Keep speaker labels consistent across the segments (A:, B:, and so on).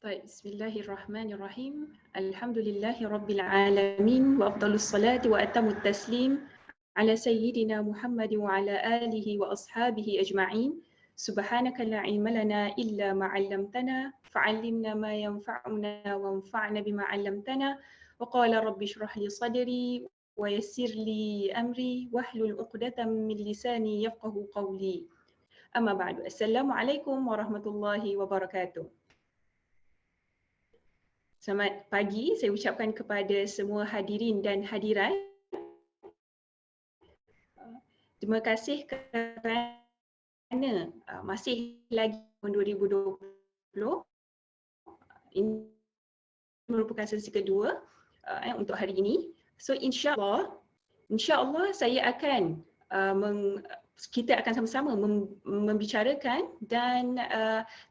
A: طيب بسم الله الرحمن الرحيم. الحمد لله رب العالمين وأفضل الصلاة وأتم التسليم على سيدنا محمد وعلى آله وأصحابه أجمعين. سبحانك لا علم لنا إلا ما علمتنا فعلمنا ما ينفعنا وانفعنا بما علمتنا. وقال رب اشرح لي صدري ويسر لي أمري واحلل عقدة من لساني يفقه قولي. أما بعد، السلام عليكم ورحمة الله وبركاته. Selamat pagi, saya ucapkan kepada semua hadirin dan hadirat. Terima kasih kerana masih lagi tahun 2020. Ini merupakan sesi kedua untuk hari ini. So insya-Allah saya akan kita akan sama-sama membicarakan dan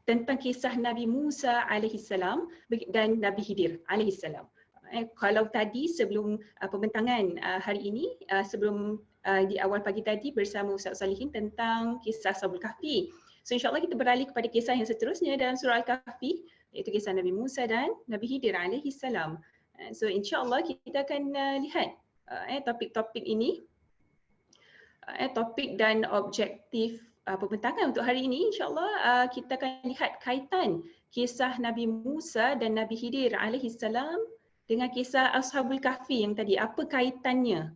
A: tentang kisah Nabi Musa alaihissalam dan Nabi Khidir alaihissalam. Kalau tadi sebelum pembentangan hari ini, sebelum di awal pagi tadi bersama Ustaz Salihin tentang kisah Ashabul Kahfi. So insya-Allah kita beralih kepada kisah yang seterusnya dalam surah Al-Kahfi, iaitu kisah Nabi Musa dan Nabi Khidir alaihissalam. So insya-Allah kita akan lihat topik-topik ini. Topik dan objektif pembentangan untuk hari ini, insya-Allah kita akan lihat kaitan kisah Nabi Musa dan Nabi Khidir alaihissalam dengan kisah Ashabul Kahfi yang tadi. Apa kaitannya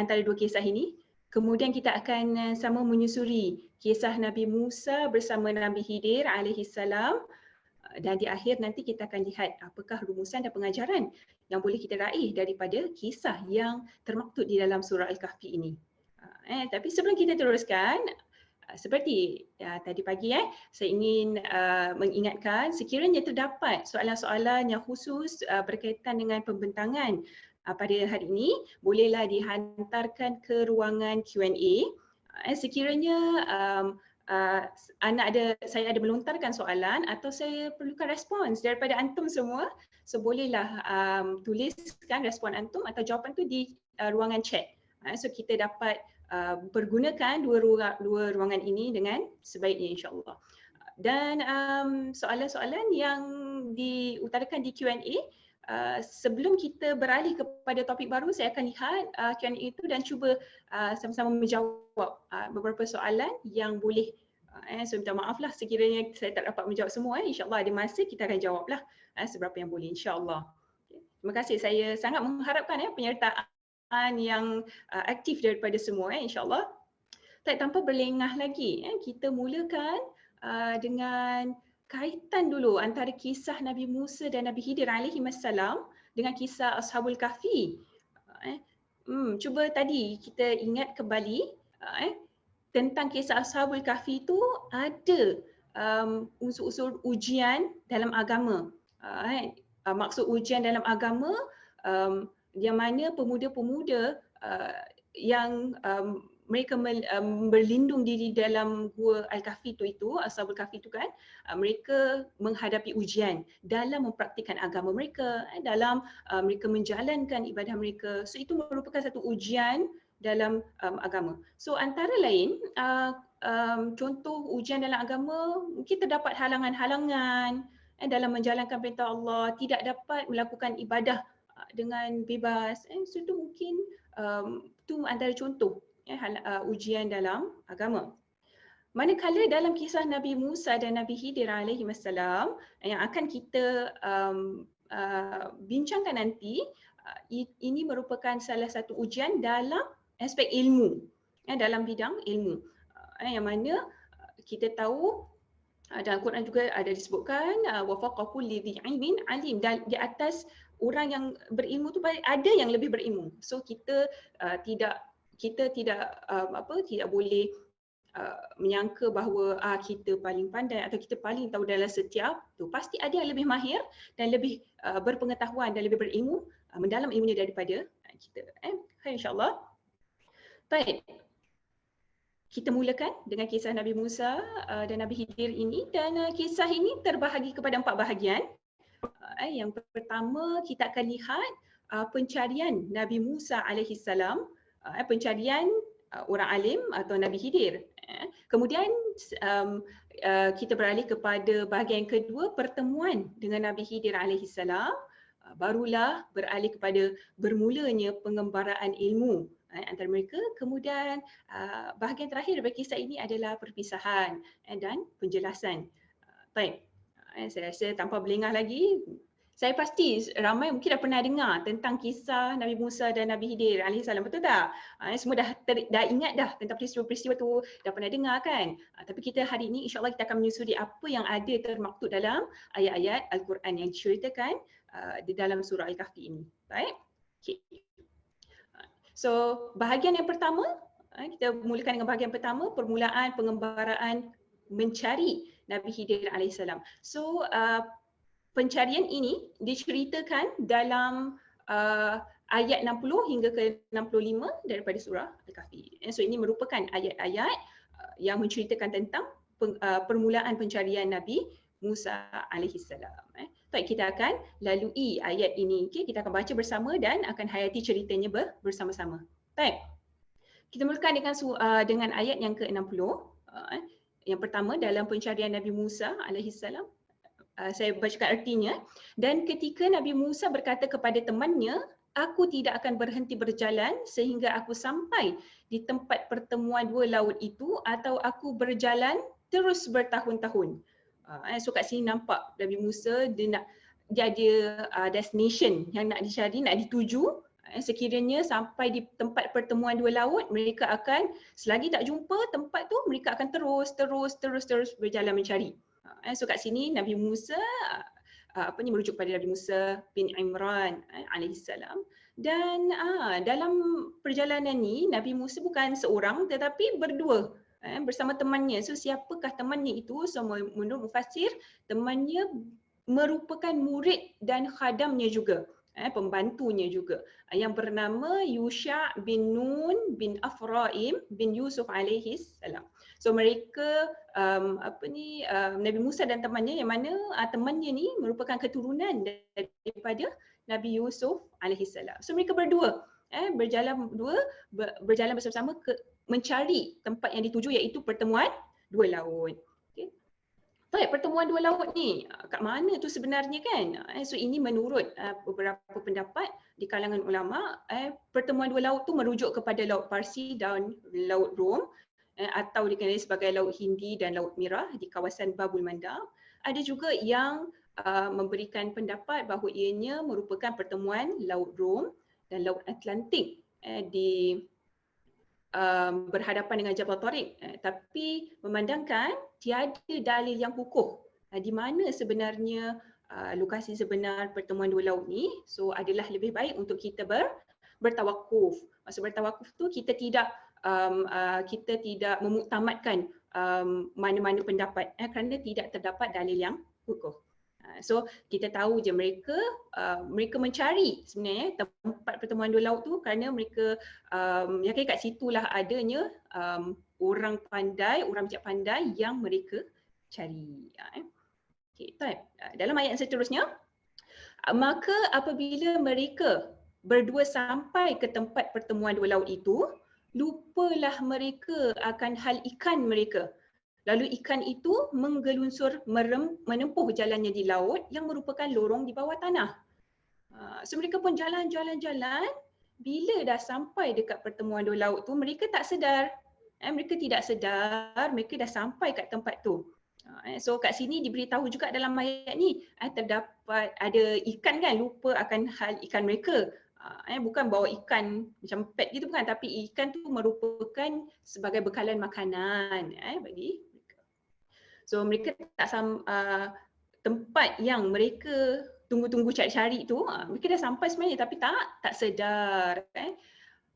A: antara dua kisah ini? Kemudian kita akan sama menyusuri kisah Nabi Musa bersama Nabi Khidir alaihissalam, dan di akhir nanti kita akan lihat apakah rumusan dan pengajaran yang boleh kita raih daripada kisah yang termaktub di dalam surah Al-Kahfi ini. Tapi sebelum kita teruskan, seperti tadi pagi saya ingin mengingatkan, sekiranya terdapat soalan-soalan yang khusus berkaitan dengan pembentangan pada hari ini, bolehlah dihantarkan ke ruangan Q&A. Sekiranya saya ada melontarkan soalan atau saya perlukan respons daripada antum semua, so bolehlah tuliskan respon antum atau jawapan tu di ruangan chat. So kita dapat pergunakan dua ruangan ini dengan sebaiknya, insya-Allah. Dan soalan-soalan yang diutarakan di Q&A, sebelum kita beralih kepada topik baru, saya akan lihat Q&A itu dan cuba sama-sama menjawab beberapa soalan yang boleh. So minta maaf lah sekiranya saya tak dapat menjawab semua. InsyaAllah ada masa kita akan jawablah seberapa yang boleh, insyaAllah. Terima kasih. Saya sangat mengharapkan penyertaan yang aktif daripada semua, insya-Allah. Tanpa berlengah lagi, kita mulakan dengan kaitan dulu antara kisah Nabi Musa dan Nabi Khidir alaihissalam dengan kisah Ashabul Kahfi. Cuba tadi kita ingat kembali tentang kisah Ashabul Kahfi itu ada unsur-unsur ujian dalam agama. Maksud ujian dalam agama, yang mana pemuda-pemuda yang mereka berlindung diri dalam gua Al-Kahfi itu, Ashabul Kahfi itu kan, mereka menghadapi ujian dalam mempraktikkan agama mereka, dalam mereka menjalankan ibadah mereka. So itu merupakan satu ujian dalam agama. So antara lain contoh ujian dalam agama, mungkin terdapat halangan-halangan dalam menjalankan perintah Allah, tidak dapat melakukan ibadah dengan bebas. So itu mungkin itu antara contoh ujian dalam agama. Manakala dalam kisah Nabi Musa dan Nabi Khidir alaihissalam yang akan kita bincangkan nanti, ini merupakan salah satu ujian dalam aspek ilmu, dalam bidang ilmu, yang mana kita tahu dalam Quran juga ada disebutkan wa fawqa kulli dhi ilmin alim, dan di atas orang yang berilmu tu ada yang lebih berilmu. So kita tidak boleh menyangka bahawa kita paling pandai atau kita paling tahu dalam setiap tu. Pasti ada yang lebih mahir dan lebih berpengetahuan dan lebih berilmu, mendalam ilmunya daripada kita. InsyaAllah. Baik. Kita mulakan dengan kisah Nabi Musa dan Nabi Khidir ini, dan kisah ini terbahagi kepada 4 bahagian. Yang pertama kita akan lihat pencarian Nabi Musa alaihissalam, pencarian orang alim atau Nabi Khidir. Kemudian kita beralih kepada bahagian kedua, pertemuan dengan Nabi Khidir alaihi salam. Barulah beralih kepada bermulanya pengembaraan ilmu antara mereka. Kemudian bahagian terakhir daripada kisah ini adalah perpisahan dan penjelasan. Baik, saya rasa tanpa berlengah lagi, saya pasti ramai mungkin dah pernah dengar tentang kisah Nabi Musa dan Nabi Khidir alaihissalam, betul tak? Semua dah ingat dah tentang peristiwa-peristiwa tu, dah pernah dengar kan? Tapi kita hari ini insya-Allah kita akan menyusuri apa yang ada termaktub dalam ayat-ayat Al-Quran yang diceritakan di dalam surah Al-Kahfi ini. Baik? Okay. So, bahagian yang pertama, kita mulakan dengan bahagian pertama, permulaan pengembaraan mencari Nabi Khidir alaihissalam. So, pencarian ini diceritakan dalam ayat 60 hingga ke 65 daripada surah Al-Kahfi. So ini merupakan ayat-ayat yang menceritakan tentang permulaan pencarian Nabi Musa alaihi salam. Baik, kita akan lalui ayat ini. Okay, kita akan baca bersama dan akan hayati ceritanya bersama-sama. Baik. Kita mulakan dengan ayat yang ke-60. Yang pertama, dalam pencarian Nabi Musa alaihi salam. Saya bacakan artinya. Dan ketika Nabi Musa berkata kepada temannya, aku tidak akan berhenti berjalan sehingga aku sampai di tempat pertemuan dua laut itu, atau aku berjalan terus bertahun-tahun. So kat sini nampak Nabi Musa dia ada destination yang nak dicari, nak dituju. Sekiranya sampai di tempat pertemuan dua laut, mereka akan, selagi tak jumpa tempat tu, mereka akan terus berjalan mencari. So kat sini Nabi Musa merujuk pada Nabi Musa bin Imran alaihissalam. Dan dalam perjalanan ni Nabi Musa bukan seorang tetapi berdua bersama temannya. So siapakah temannya itu? So menurut mufassir, temannya merupakan murid dan khadamnya juga, pembantunya juga, yang bernama Yusha bin Nun bin Afraim bin Yusuf alaihissalam. So mereka Nabi Musa dan temannya, yang mana temannya ni merupakan keturunan daripada Nabi Yusuf alaihissalam. So mereka berdua berjalan bersama-sama mencari tempat yang dituju, iaitu pertemuan dua laut. Okay. Baik, pertemuan dua laut ni kat mana tu sebenarnya kan? So ini menurut beberapa pendapat di kalangan ulama, pertemuan dua laut tu merujuk kepada Laut Parsi dan Laut Rom, atau dikenali sebagai Laut Hindi dan Laut Merah di kawasan Babul Mandab. Ada juga yang memberikan pendapat bahawa ianya merupakan pertemuan Laut Rom dan Laut Atlantik di berhadapan dengan Jabal Tariq. Tapi memandangkan tiada dalil yang kukuh di mana sebenarnya lokasi sebenar pertemuan dua laut ni. So adalah lebih baik untuk kita bertawakuf. Maksud bertawakuf tu kita tidak memuktamadkan mana-mana pendapat kerana tidak terdapat dalil yang kukuh. So kita tahu je mereka mencari sebenarnya tempat pertemuan dua laut tu kerana mereka yakin kat situlah adanya orang pandai, orang bijak pandai yang mereka cari. Okay, dalam ayat yang seterusnya, maka apabila mereka berdua sampai ke tempat pertemuan dua laut itu, lupalah mereka akan hal ikan mereka. Lalu ikan itu menggelunsur menempuh jalannya di laut yang merupakan lorong di bawah tanah. So mereka pun jalan. Bila dah sampai dekat pertemuan dua laut tu, mereka tak sedar. Mereka tidak sedar, mereka dah sampai kat tempat tu. So kat sini diberitahu juga dalam ayat ni, terdapat ada ikan kan, lupa akan hal ikan mereka. Bukan bawa ikan macam pet gitu bukan, tapi ikan tu merupakan sebagai bekalan makanan bagi mereka. So mereka tak tempat yang mereka tunggu-tunggu cari-cari tu, mereka dah sampai sebenarnya tapi tak sedar.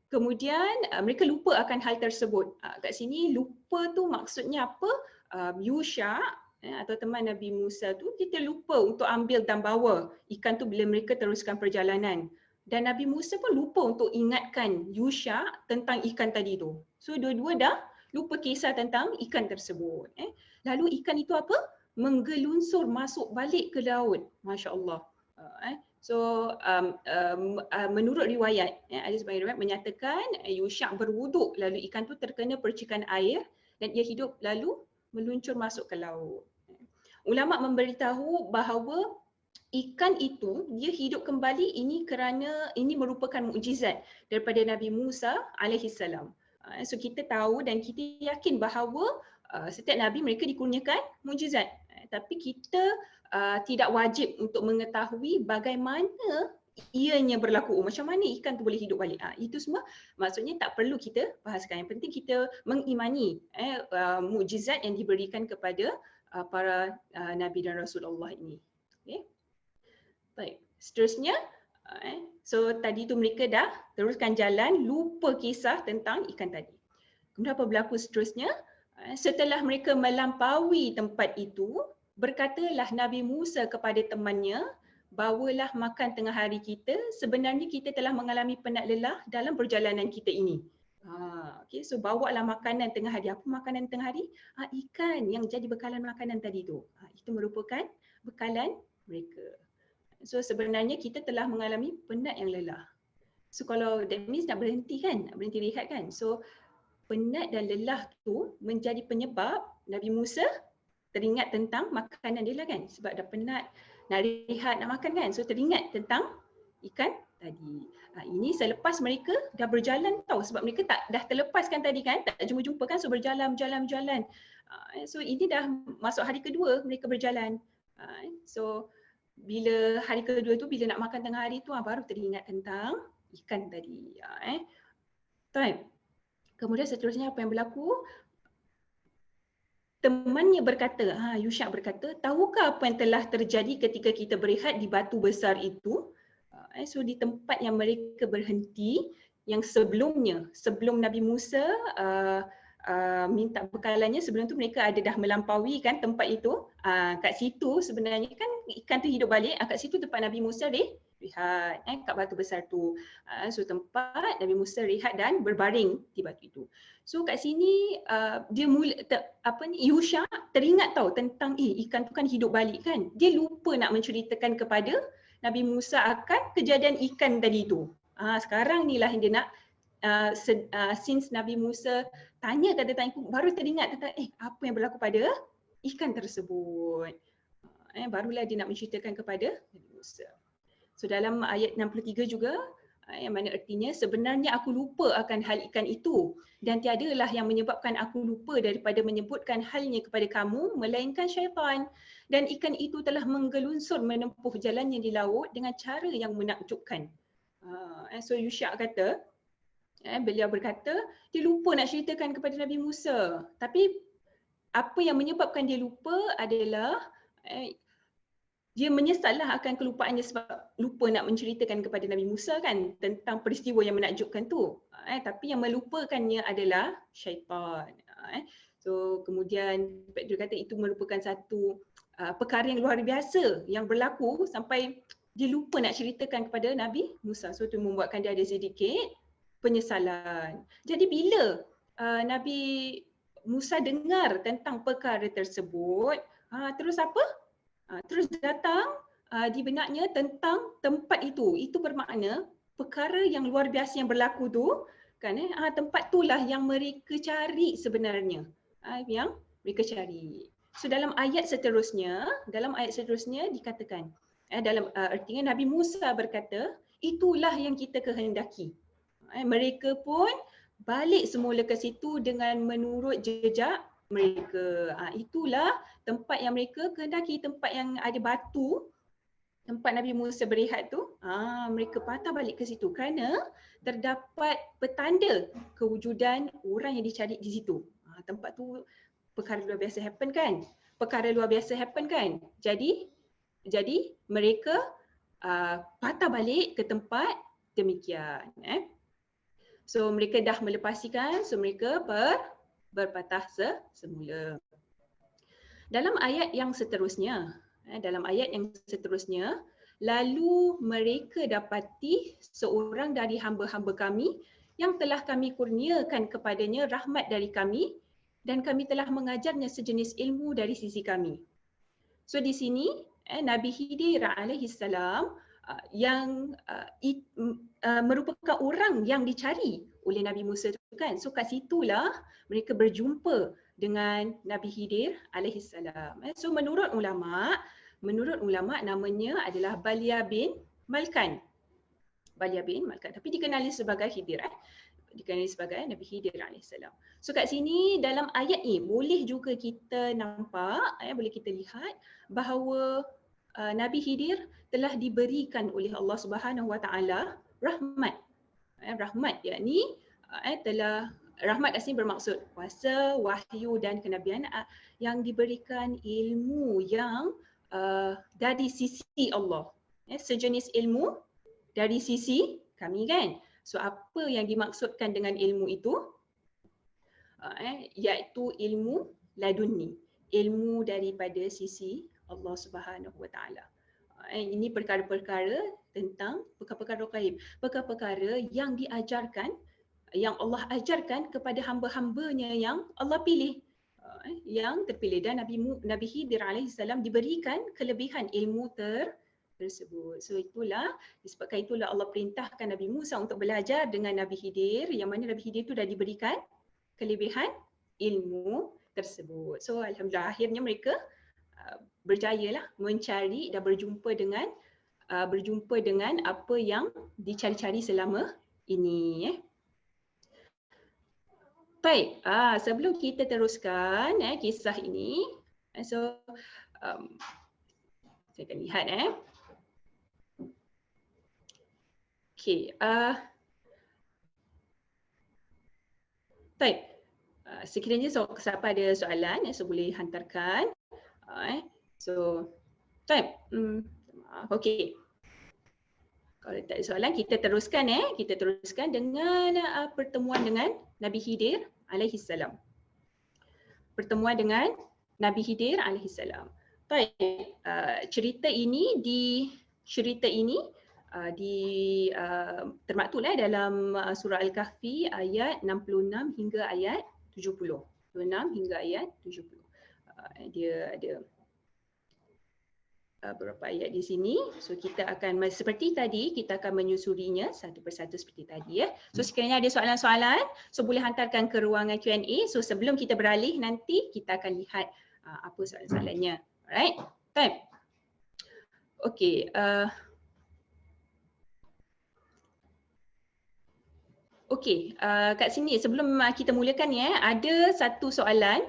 A: Kemudian mereka lupa akan hal tersebut. Kat sini lupa tu maksudnya apa? Yusha atau teman Nabi Musa tu, kita lupa untuk ambil dan bawa ikan tu bila mereka teruskan perjalanan. Dan Nabi Musa pun lupa untuk ingatkan Yusha tentang ikan tadi tu. So dua-dua dah lupa kisah tentang ikan tersebut. Lalu ikan itu apa? Menggelunsur masuk balik ke laut. Masya Allah. So menurut riwayat, ada sebagian riwayat menyatakan Yusha berwuduk lalu ikan tu terkena percikan air dan ia hidup lalu meluncur masuk ke laut. Ulama memberitahu bahawa ikan itu dia hidup kembali ini kerana ini merupakan mukjizat daripada Nabi Musa alaihi salam. So kita tahu dan kita yakin bahawa setiap nabi mereka dikurniakan mukjizat. Tapi kita tidak wajib untuk mengetahui bagaimana ianya berlaku. Macam mana ikan tu boleh hidup balik. Itu semua maksudnya tak perlu kita bahaskan. Yang penting kita mengimani mukjizat yang diberikan kepada para nabi dan rasulullah ini. Okay. Baik, seterusnya so tadi tu mereka dah teruskan jalan, lupa kisah tentang ikan tadi. Kemudian apa berlaku seterusnya? Setelah mereka melampaui tempat itu, berkatalah Nabi Musa kepada temannya, bawalah makan tengah hari kita, sebenarnya kita telah mengalami penat lelah dalam perjalanan kita ini. Okay, so bawalah makanan tengah hari. Apa makanan tengah hari? Ikan yang jadi bekalan makanan tadi tu. Itu merupakan bekalan mereka. So sebenarnya kita telah mengalami penat yang lelah. So kalau that means nak berhenti kan, nak berhenti rehat kan. So penat dan lelah tu menjadi penyebab Nabi Musa teringat tentang makanan dia lah kan. Sebab dah penat, nak rehat, nak makan kan. So teringat tentang ikan tadi. Ini selepas mereka dah berjalan tau. Sebab mereka dah terlepaskan tadi kan, tak jumpa-jumpa kan. So berjalan. So ini dah masuk hari kedua mereka berjalan. So bila hari kedua tu, bila nak makan tengah hari tu baru teringat tentang ikan tadi. Baik. Kemudian seterusnya apa yang berlaku? Temannya berkata, Yusha berkata, tahukah apa yang telah terjadi ketika kita berehat di batu besar itu? So di tempat yang mereka berhenti, yang sebelumnya, sebelum Nabi Musa minta bekalannya, sebelum tu mereka ada dah melampaui kan tempat itu. Kat situ sebenarnya kan ikan tu hidup balik, kat situ tempat Nabi Musa rehat kat batu besar tu. So tempat Nabi Musa rehat dan berbaring di batu itu. So kat sini dia Yusha teringat tahu tentang ikan tu kan hidup balik kan. Dia lupa nak menceritakan kepada Nabi Musa akan kejadian ikan tadi tu. Sekarang ni lah yang dia nak since Nabi Musa tanya baru teringat tentang apa yang berlaku pada ikan tersebut. Barulah dia nak menceritakan kepada Nabi Musa. So dalam ayat 63 juga yang mana artinya sebenarnya aku lupa akan hal ikan itu dan tiadalah yang menyebabkan aku lupa daripada menyebutkan halnya kepada kamu melainkan syaitan, dan ikan itu telah menggelunsur menempuh jalannya di laut dengan cara yang menakjubkan. So Yusha kata, beliau berkata dia lupa nak ceritakan kepada Nabi Musa, tapi apa yang menyebabkan dia lupa adalah dia menyesallah akan kelupaannya sebab lupa nak menceritakan kepada Nabi Musa kan tentang peristiwa yang menakjubkan tu. Tapi yang melupakannya adalah syaitan. So kemudian dia kata itu merupakan satu perkara yang luar biasa yang berlaku sampai dia lupa nak ceritakan kepada Nabi Musa. So itu membuatkan dia ada sedikit penyesalan. Jadi bila Nabi Musa dengar tentang perkara tersebut, terus apa? Terus datang di benaknya tentang tempat itu. Itu bermakna perkara yang luar biasa yang berlaku tu kan, tempat itulah yang mereka cari sebenarnya. Yang mereka cari. So dalam ayat seterusnya dikatakan dalam artinya Nabi Musa berkata, itulah yang kita kehendaki. Mereka pun balik semula ke situ dengan menurut jejak mereka. Itulah tempat yang mereka kehendaki, tempat yang ada batu, tempat Nabi Musa berehat tu. Mereka patah balik ke situ kerana terdapat petanda kewujudan orang yang dicari di situ. Tempat tu perkara luar biasa happen kan? Jadi mereka patah balik ke tempat demikian. So mereka dah melepasikan, so mereka berpatah semula. Dalam ayat yang seterusnya, lalu mereka dapati seorang dari hamba-hamba kami yang telah kami kurniakan kepadanya rahmat dari kami dan kami telah mengajarnya sejenis ilmu dari sisi kami. So di sini Nabi Khidir alaihi salam yang merupakan orang yang dicari oleh Nabi Musa tu kan. So kat situlah mereka berjumpa dengan Nabi Khidir alaihissalam. So menurut ulama namanya adalah Balia bin Malkan. Balia bin Malkan, tapi dikenali sebagai Khidir, dikenali sebagai Nabi Khidir alaihissalam. So kat sini dalam ayat ni boleh juga kita nampak, boleh kita lihat bahawa Nabi Khidir telah diberikan oleh Allah Subhanahu Wa Taala rahmat. Rahmat yakni telah rahmat kat sini bermaksud kuasa, wahyu dan kenabian yang diberikan ilmu yang dari sisi Allah. Sejenis ilmu dari sisi kami kan. So apa yang dimaksudkan dengan ilmu itu? Iaitu ilmu laduni, ilmu daripada sisi Allah Subhanahu Wa Taala. Ini perkara-perkara tentang perkara-perkara gaib, perkara-perkara yang diajarkan, yang Allah ajarkan kepada hamba-hambanya yang Allah pilih, yang terpilih, dan Nabi Khidir alaihissalam diberikan kelebihan ilmu tersebut. So disebabkan itulah Allah perintahkan Nabi Musa untuk belajar dengan Nabi Khidir, yang mana Nabi Khidir itu dah diberikan kelebihan ilmu tersebut. So alhamdulillah akhirnya mereka berjayalah mencari dan berjumpa dengan apa yang dicari-cari selama ini. Baik, sebelum kita teruskan kisah ini, so saya akan lihat Okey, baik. Sekiranya siapa ada soalan, so boleh hantarkan. So, baik. Okey. Kalau tak ada soalan, kita teruskan Kita teruskan dengan pertemuan dengan Nabi Khidir alaihissalam. Pertemuan dengan Nabi Khidir alaihissalam. Baik, cerita ini termaktub dalam surah Al-Kahfi ayat 66 hingga ayat 70. 66 hingga ayat 70. Dia ada beberapa ayat di sini. So kita akan seperti tadi, kita akan menyusurinya satu persatu seperti tadi. So sekiranya ada soalan-soalan, so boleh hantarkan ke ruangan Q&A. So sebelum kita beralih nanti, kita akan lihat apa soalan-soalannya. Alright, baik. Okey. Okey, kat sini sebelum kita mulakan ada satu soalan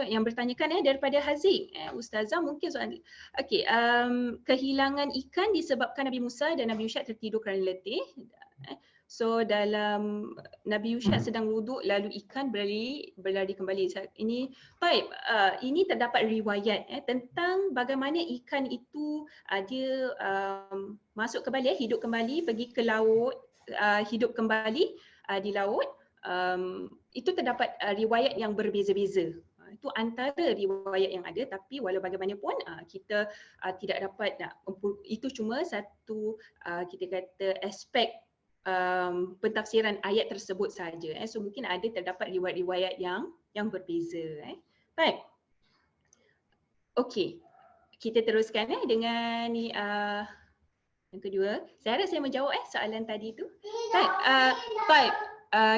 A: yang bertanyakan daripada Haziq. Ustazah mungkin soalan. Okey, kehilangan ikan disebabkan Nabi Musa dan Nabi Yusyad tertidur kerana letih. So dalam Nabi Yusyad sedang duduk lalu ikan berlari kembali. Ini baik, ini terdapat riwayat tentang bagaimana ikan itu dia masuk kembali, hidup kembali, pergi ke laut, hidup kembali di laut. Itu terdapat riwayat yang berbeza-beza. Itu antara riwayat yang ada, tapi walau bagaimanapun kita tidak dapat itu cuma satu kita kata aspek pentafsiran ayat tersebut saja. So mungkin ada terdapat riwayat-riwayat yang berbeza. Baik. Okey. Kita teruskan dengan yang kedua. Saya harap saya menjawab soalan tadi tu. Baik. Baik.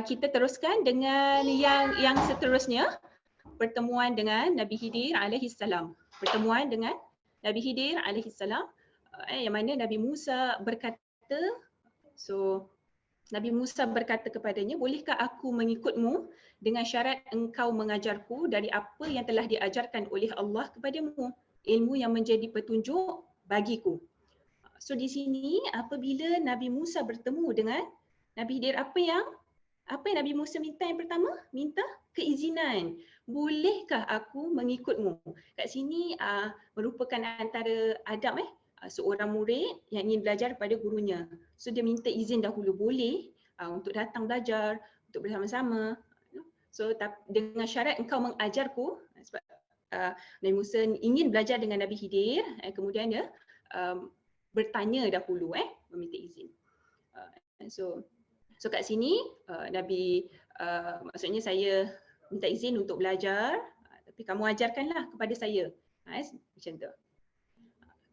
A: Kita teruskan dengan yang seterusnya. Pertemuan dengan Nabi Khidir alaihissalam. Pertemuan dengan Nabi Khidir alaihissalam, yang mana Nabi Musa berkata, so Nabi Musa berkata kepadanya, bolehkah aku mengikutmu dengan syarat engkau mengajarku dari apa yang telah diajarkan oleh Allah kepadamu, ilmu yang menjadi petunjuk bagiku. So di sini apabila Nabi Musa bertemu dengan Nabi Khidir, apa yang Nabi Musa minta yang pertama? Minta keizinan. Bolehkah aku mengikutmu? Kat sini merupakan antara adab seorang murid yang ingin belajar pada gurunya. So dia minta izin dahulu, boleh untuk datang belajar, untuk bersama-sama. So dengan syarat engkau mengajarku, sebab Nabi Musa ingin belajar dengan Nabi Khidir, kemudian dia bertanya dahulu, meminta izin. So kat sini Nabi maksudnya saya minta izin untuk belajar, tapi kamu ajarkanlah kepada saya. Macam tu.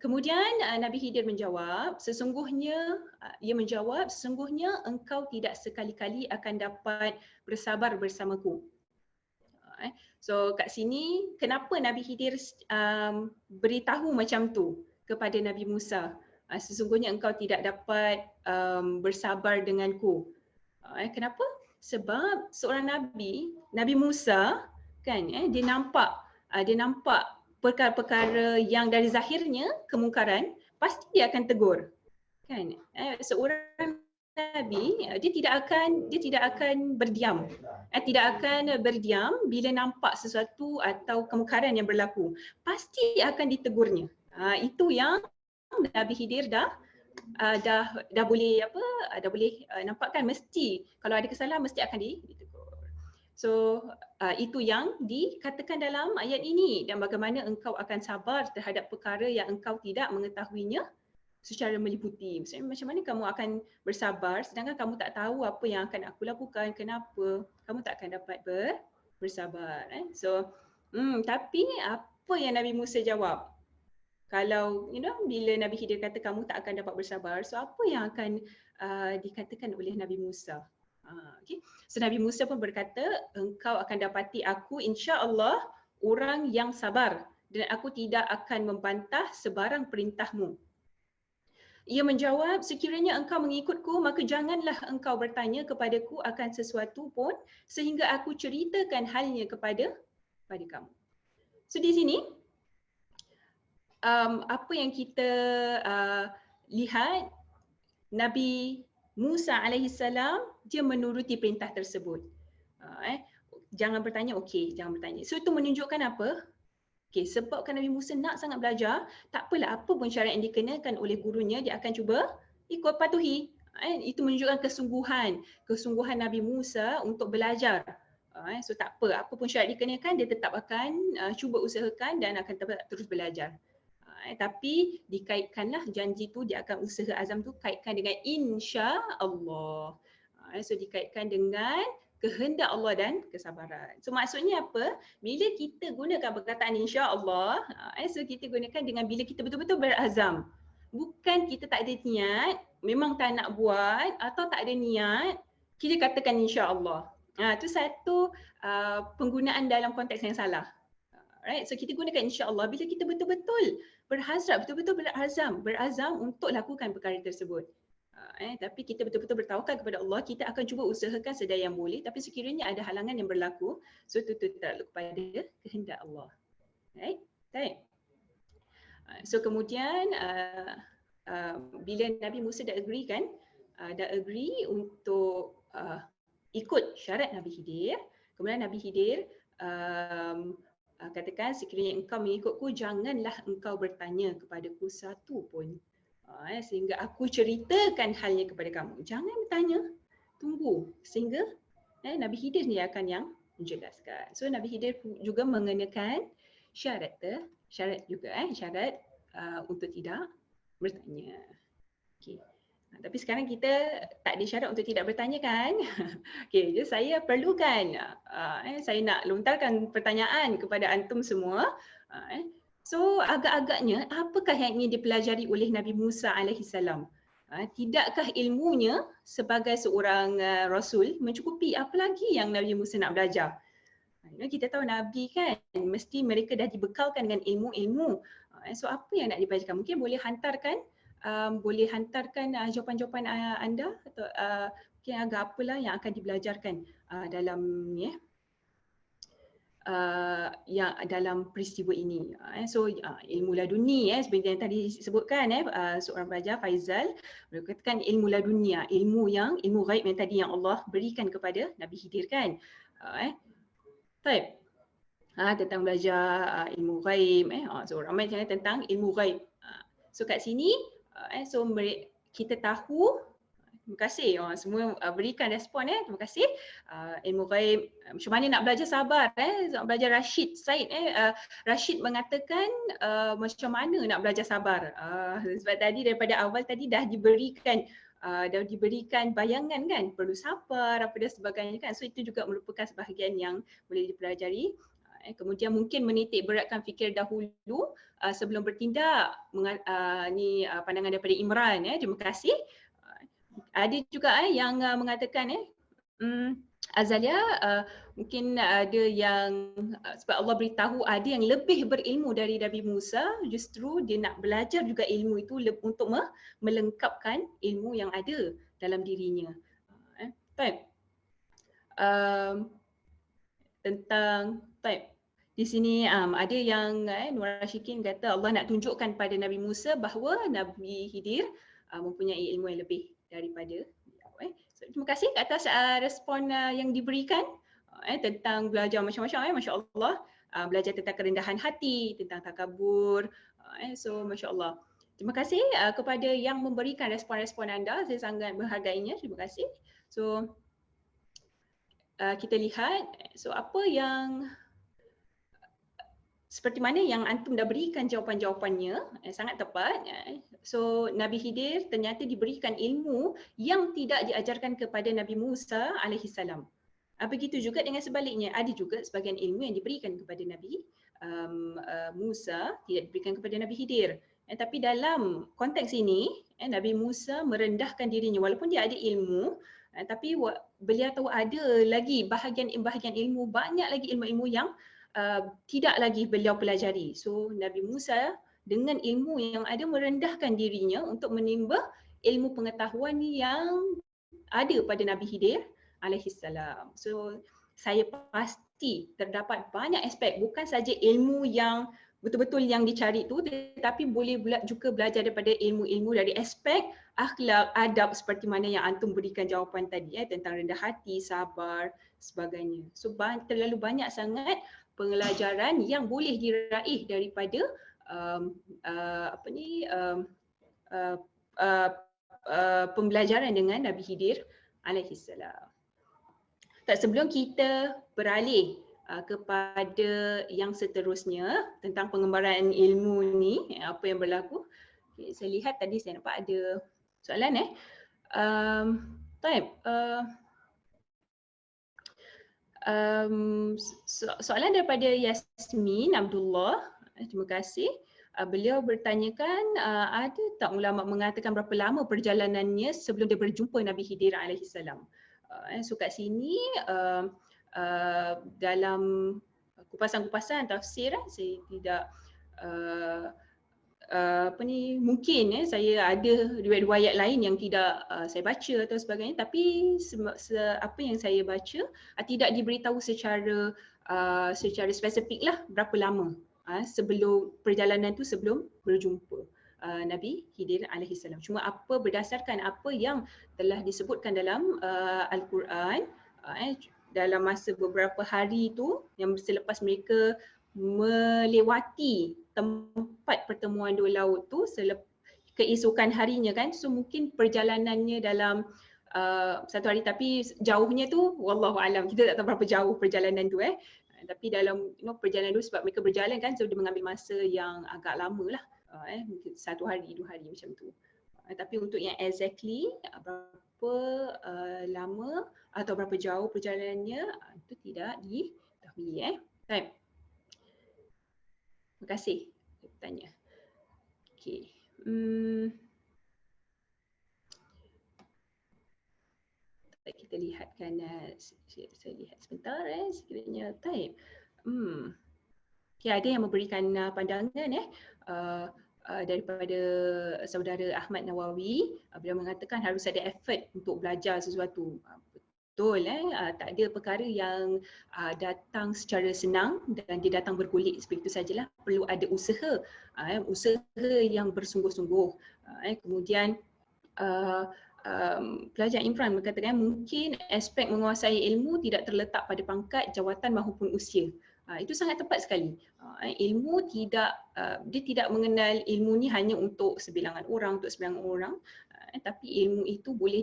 A: Kemudian Nabi Khidir menjawab, sesungguhnya engkau tidak sekali-kali akan dapat bersabar bersamaku. So kat sini kenapa Nabi Khidir beritahu macam tu kepada Nabi Musa, sesungguhnya engkau tidak dapat bersabar denganku. Kenapa? Sebab seorang Nabi Musa kan, dia nampak perkara-perkara yang dari zahirnya kemungkaran, pasti dia akan tegur. Kan? Seorang Nabi dia tidak akan berdiam. Tidak akan berdiam bila nampak sesuatu atau kemungkaran yang berlaku. Pasti akan ditegurnya. Itu yang Nabi Khidir dah boleh nampakkan, mesti kalau ada kesalahan mesti akan ditegur. So itu yang dikatakan dalam ayat ini, dan bagaimana engkau akan sabar terhadap perkara yang engkau tidak mengetahuinya secara meliputi. Maksudnya macam mana kamu akan bersabar sedangkan kamu tak tahu apa yang akan aku lakukan, kenapa? Kamu tak akan dapat bersabar. So tapi apa yang Nabi Musa jawab? Kalau bila Nabi Khidir kata kamu tak akan dapat bersabar, so apa yang akan dikatakan oleh Nabi Musa? Okay. So Nabi Musa pun berkata, engkau akan dapati aku insya-Allah orang yang sabar dan aku tidak akan membantah sebarang perintahmu. Ia menjawab, sekiranya engkau mengikutku, maka janganlah engkau bertanya kepadaku akan sesuatu pun sehingga aku ceritakan halnya kepada kamu. So di sini, apa yang kita lihat, Nabi Musa alaihissalam dia menuruti perintah tersebut. Jangan bertanya, okey, jangan bertanya. So itu menunjukkan apa? Okay, sebabkan Nabi Musa nak sangat belajar, tak apalah apa pun syarat yang dikenakan oleh gurunya, dia akan cuba ikut, patuhi. Itu menunjukkan kesungguhan Nabi Musa untuk belajar. So tak apa pun syarat dikenakan, dia tetap akan cuba usahakan dan akan terus belajar. Tapi dikaitkanlah janji tu, dia akan usaha azam tu kaitkan dengan insya-Allah. So dikaitkan dengan kehendak Allah dan kesabaran. So maksudnya apa? Bila kita gunakan perkataan insya-Allah, so kita gunakan dengan bila kita betul-betul berazam. Bukan kita tak ada niat, memang tak nak buat atau tak ada niat, kita katakan insya-Allah. Itu satu penggunaan dalam konteks yang salah. Right? So kita gunakan insya-Allah bila kita betul-betul berhasrat, betul-betul berazam untuk lakukan perkara tersebut. Tapi kita betul-betul bertawakal kepada Allah, kita akan cuba usahakan sedaya yang boleh, tapi sekiranya ada halangan yang berlaku, so tutup kepada kehendak Allah. Right? So kemudian bila Nabi Musa dah agree kan, untuk ikut syarat Nabi Khidir, kemudian Nabi Khidir katakan, sekiranya engkau mengikutku, janganlah engkau bertanya kepadaku satu pun. Sehingga aku ceritakan halnya kepada kamu. Jangan bertanya, tunggu sehingga Nabi Khidir ni akan yang menjelaskan. So Nabi Khidir juga mengenakan syarat juga, syarat untuk tidak bertanya. Okay. Tapi sekarang kita tak ada syarat untuk tidak bertanya kan? Okay, jadi saya perlukan, saya nak lontarkan pertanyaan kepada antum semua. So agak-agaknya apakah yang ingin dipelajari oleh Nabi Musa alaihissalam? Tidakkah ilmunya sebagai seorang rasul mencukupi? Apa lagi yang Nabi Musa nak belajar? Kita tahu Nabi kan, mesti mereka dah dibekalkan dengan ilmu-ilmu. So apa yang nak dipelajarkan? Mungkin boleh hantarkan jawapan-jawapan anda atau mungkin agak apalah yang akan dibelajarkan dalam yang dalam peristiwa ini. So ilmu laduni, seperti yang tadi disebutkan, seorang pelajar Faizal berkatakan ilmu ladunia, ilmu ghaib yang tadi yang Allah berikan kepada Nabi Khidir kan. Baik. Tentang belajar ilmu ghaib, so ramai tentang ilmu ghaib. So kat sini so kita tahu. Terima kasih semua berikan respon. Terima kasih. Ilmu ghaib, macam mana nak belajar sabar, nak belajar Rashid Said. Rashid mengatakan macam mana nak belajar sabar. Sebab tadi daripada awal tadi dah diberikan bayangan kan, perlu sabar apa dan sebagainya kan. So itu juga merupakan sebahagian yang boleh dipelajari. Kemudian mungkin menitik beratkan fikir dahulu sebelum bertindak. Ni pandangan daripada Imran. Terima kasih. Ada juga yang mengatakan Azalia, mungkin ada yang sebab Allah beritahu ada yang lebih berilmu dari Nabi Musa, justru dia nak belajar juga ilmu itu untuk melengkapkan ilmu yang ada dalam dirinya. Baik. Tentang di sini ada yang Nur Rashikin kata Allah nak tunjukkan pada Nabi Musa bahawa Nabi Khidir mempunyai ilmu yang lebih daripada dia. So, terima kasih atas respon yang diberikan tentang belajar macam-macam. Masya Allah, belajar tentang kerendahan hati, tentang takabur. So Masya Allah. Terima kasih kepada yang memberikan respon-respon anda. Saya sangat menghargainya. Terima kasih. So kita lihat, so apa yang seperti mana yang antum dah berikan jawapan-jawapannya, sangat tepat. So Nabi Khidir ternyata diberikan ilmu yang tidak diajarkan kepada Nabi Musa alaihissalam. Begitu juga dengan sebaliknya, ada juga sebahagian ilmu yang diberikan kepada Nabi Musa, tidak diberikan kepada Nabi Khidir. Tapi dalam konteks ini, Nabi Musa merendahkan dirinya walaupun dia ada ilmu, tapi beliau tahu ada lagi bahagian-bahagian ilmu, banyak lagi ilmu-ilmu yang tidak lagi beliau pelajari. So Nabi Musa dengan ilmu yang ada merendahkan dirinya untuk menimba ilmu pengetahuan yang ada pada Nabi Khidir alaihissalam. So saya pasti terdapat banyak aspek, bukan saja ilmu yang betul-betul yang dicari tu, tetapi boleh juga belajar daripada ilmu-ilmu dari aspek akhlak, adab seperti mana yang antum berikan jawapan tadi tentang rendah hati, sabar, sebagainya. So terlalu banyak sangat pelajaran yang boleh diraih daripada pembelajaran dengan Nabi Khidir alaihissalam. Sebelum kita beralih kepada yang seterusnya tentang pengembaraan ilmu ni, apa yang berlaku, saya lihat tadi saya nampak ada soalan soalan daripada Yasmin Abdullah, terima kasih. Beliau bertanyakan, ada tak ulama mengatakan berapa lama perjalanannya sebelum dia berjumpa Nabi Khidir alaihissalam? So kat sini dalam kupasan-kupasan tafsir saya tidak mungkin saya ada riwayat-riwayat lain yang tidak saya baca atau sebagainya, tapi apa yang saya baca tidak diberitahu secara spesifik lah berapa lama sebelum perjalanan tu sebelum berjumpa Nabi Khidir alaihissalam. Cuma berdasarkan apa yang telah disebutkan dalam Al-Quran, dalam masa beberapa hari tu yang selepas mereka melewati tempat pertemuan dua laut tu keesokan harinya kan, so mungkin perjalanannya dalam satu hari, tapi jauhnya tu wallahu alam, kita tak tahu berapa jauh perjalanan tu tapi dalam perjalanan tu sebab mereka berjalan kan, so dia mengambil masa yang agak lama lah, mungkin 1 hari 2 hari macam tu. Tapi untuk yang exactly berapa lama atau berapa jauh perjalanannya itu tidak diketahui. Baik. Terima kasih bertanya. Okey. Kita lihatkan, saya lihat sebentar sekiranya type. Okay, ada yang memberikan pandangan daripada saudara Ahmad Nawawi. Beliau mengatakan harus ada effort untuk belajar sesuatu. Betul, tak ada perkara yang datang secara senang dan dia datang berkulit seperti itu sajalah. Perlu ada usaha, usaha yang bersungguh-sungguh. Kemudian pelajar Imran mengatakan mungkin aspek menguasai ilmu tidak terletak pada pangkat, jawatan maupun usia. Itu sangat tepat sekali. Ilmu dia tidak mengenal ilmu ni hanya untuk sebilangan orang, tapi ilmu itu boleh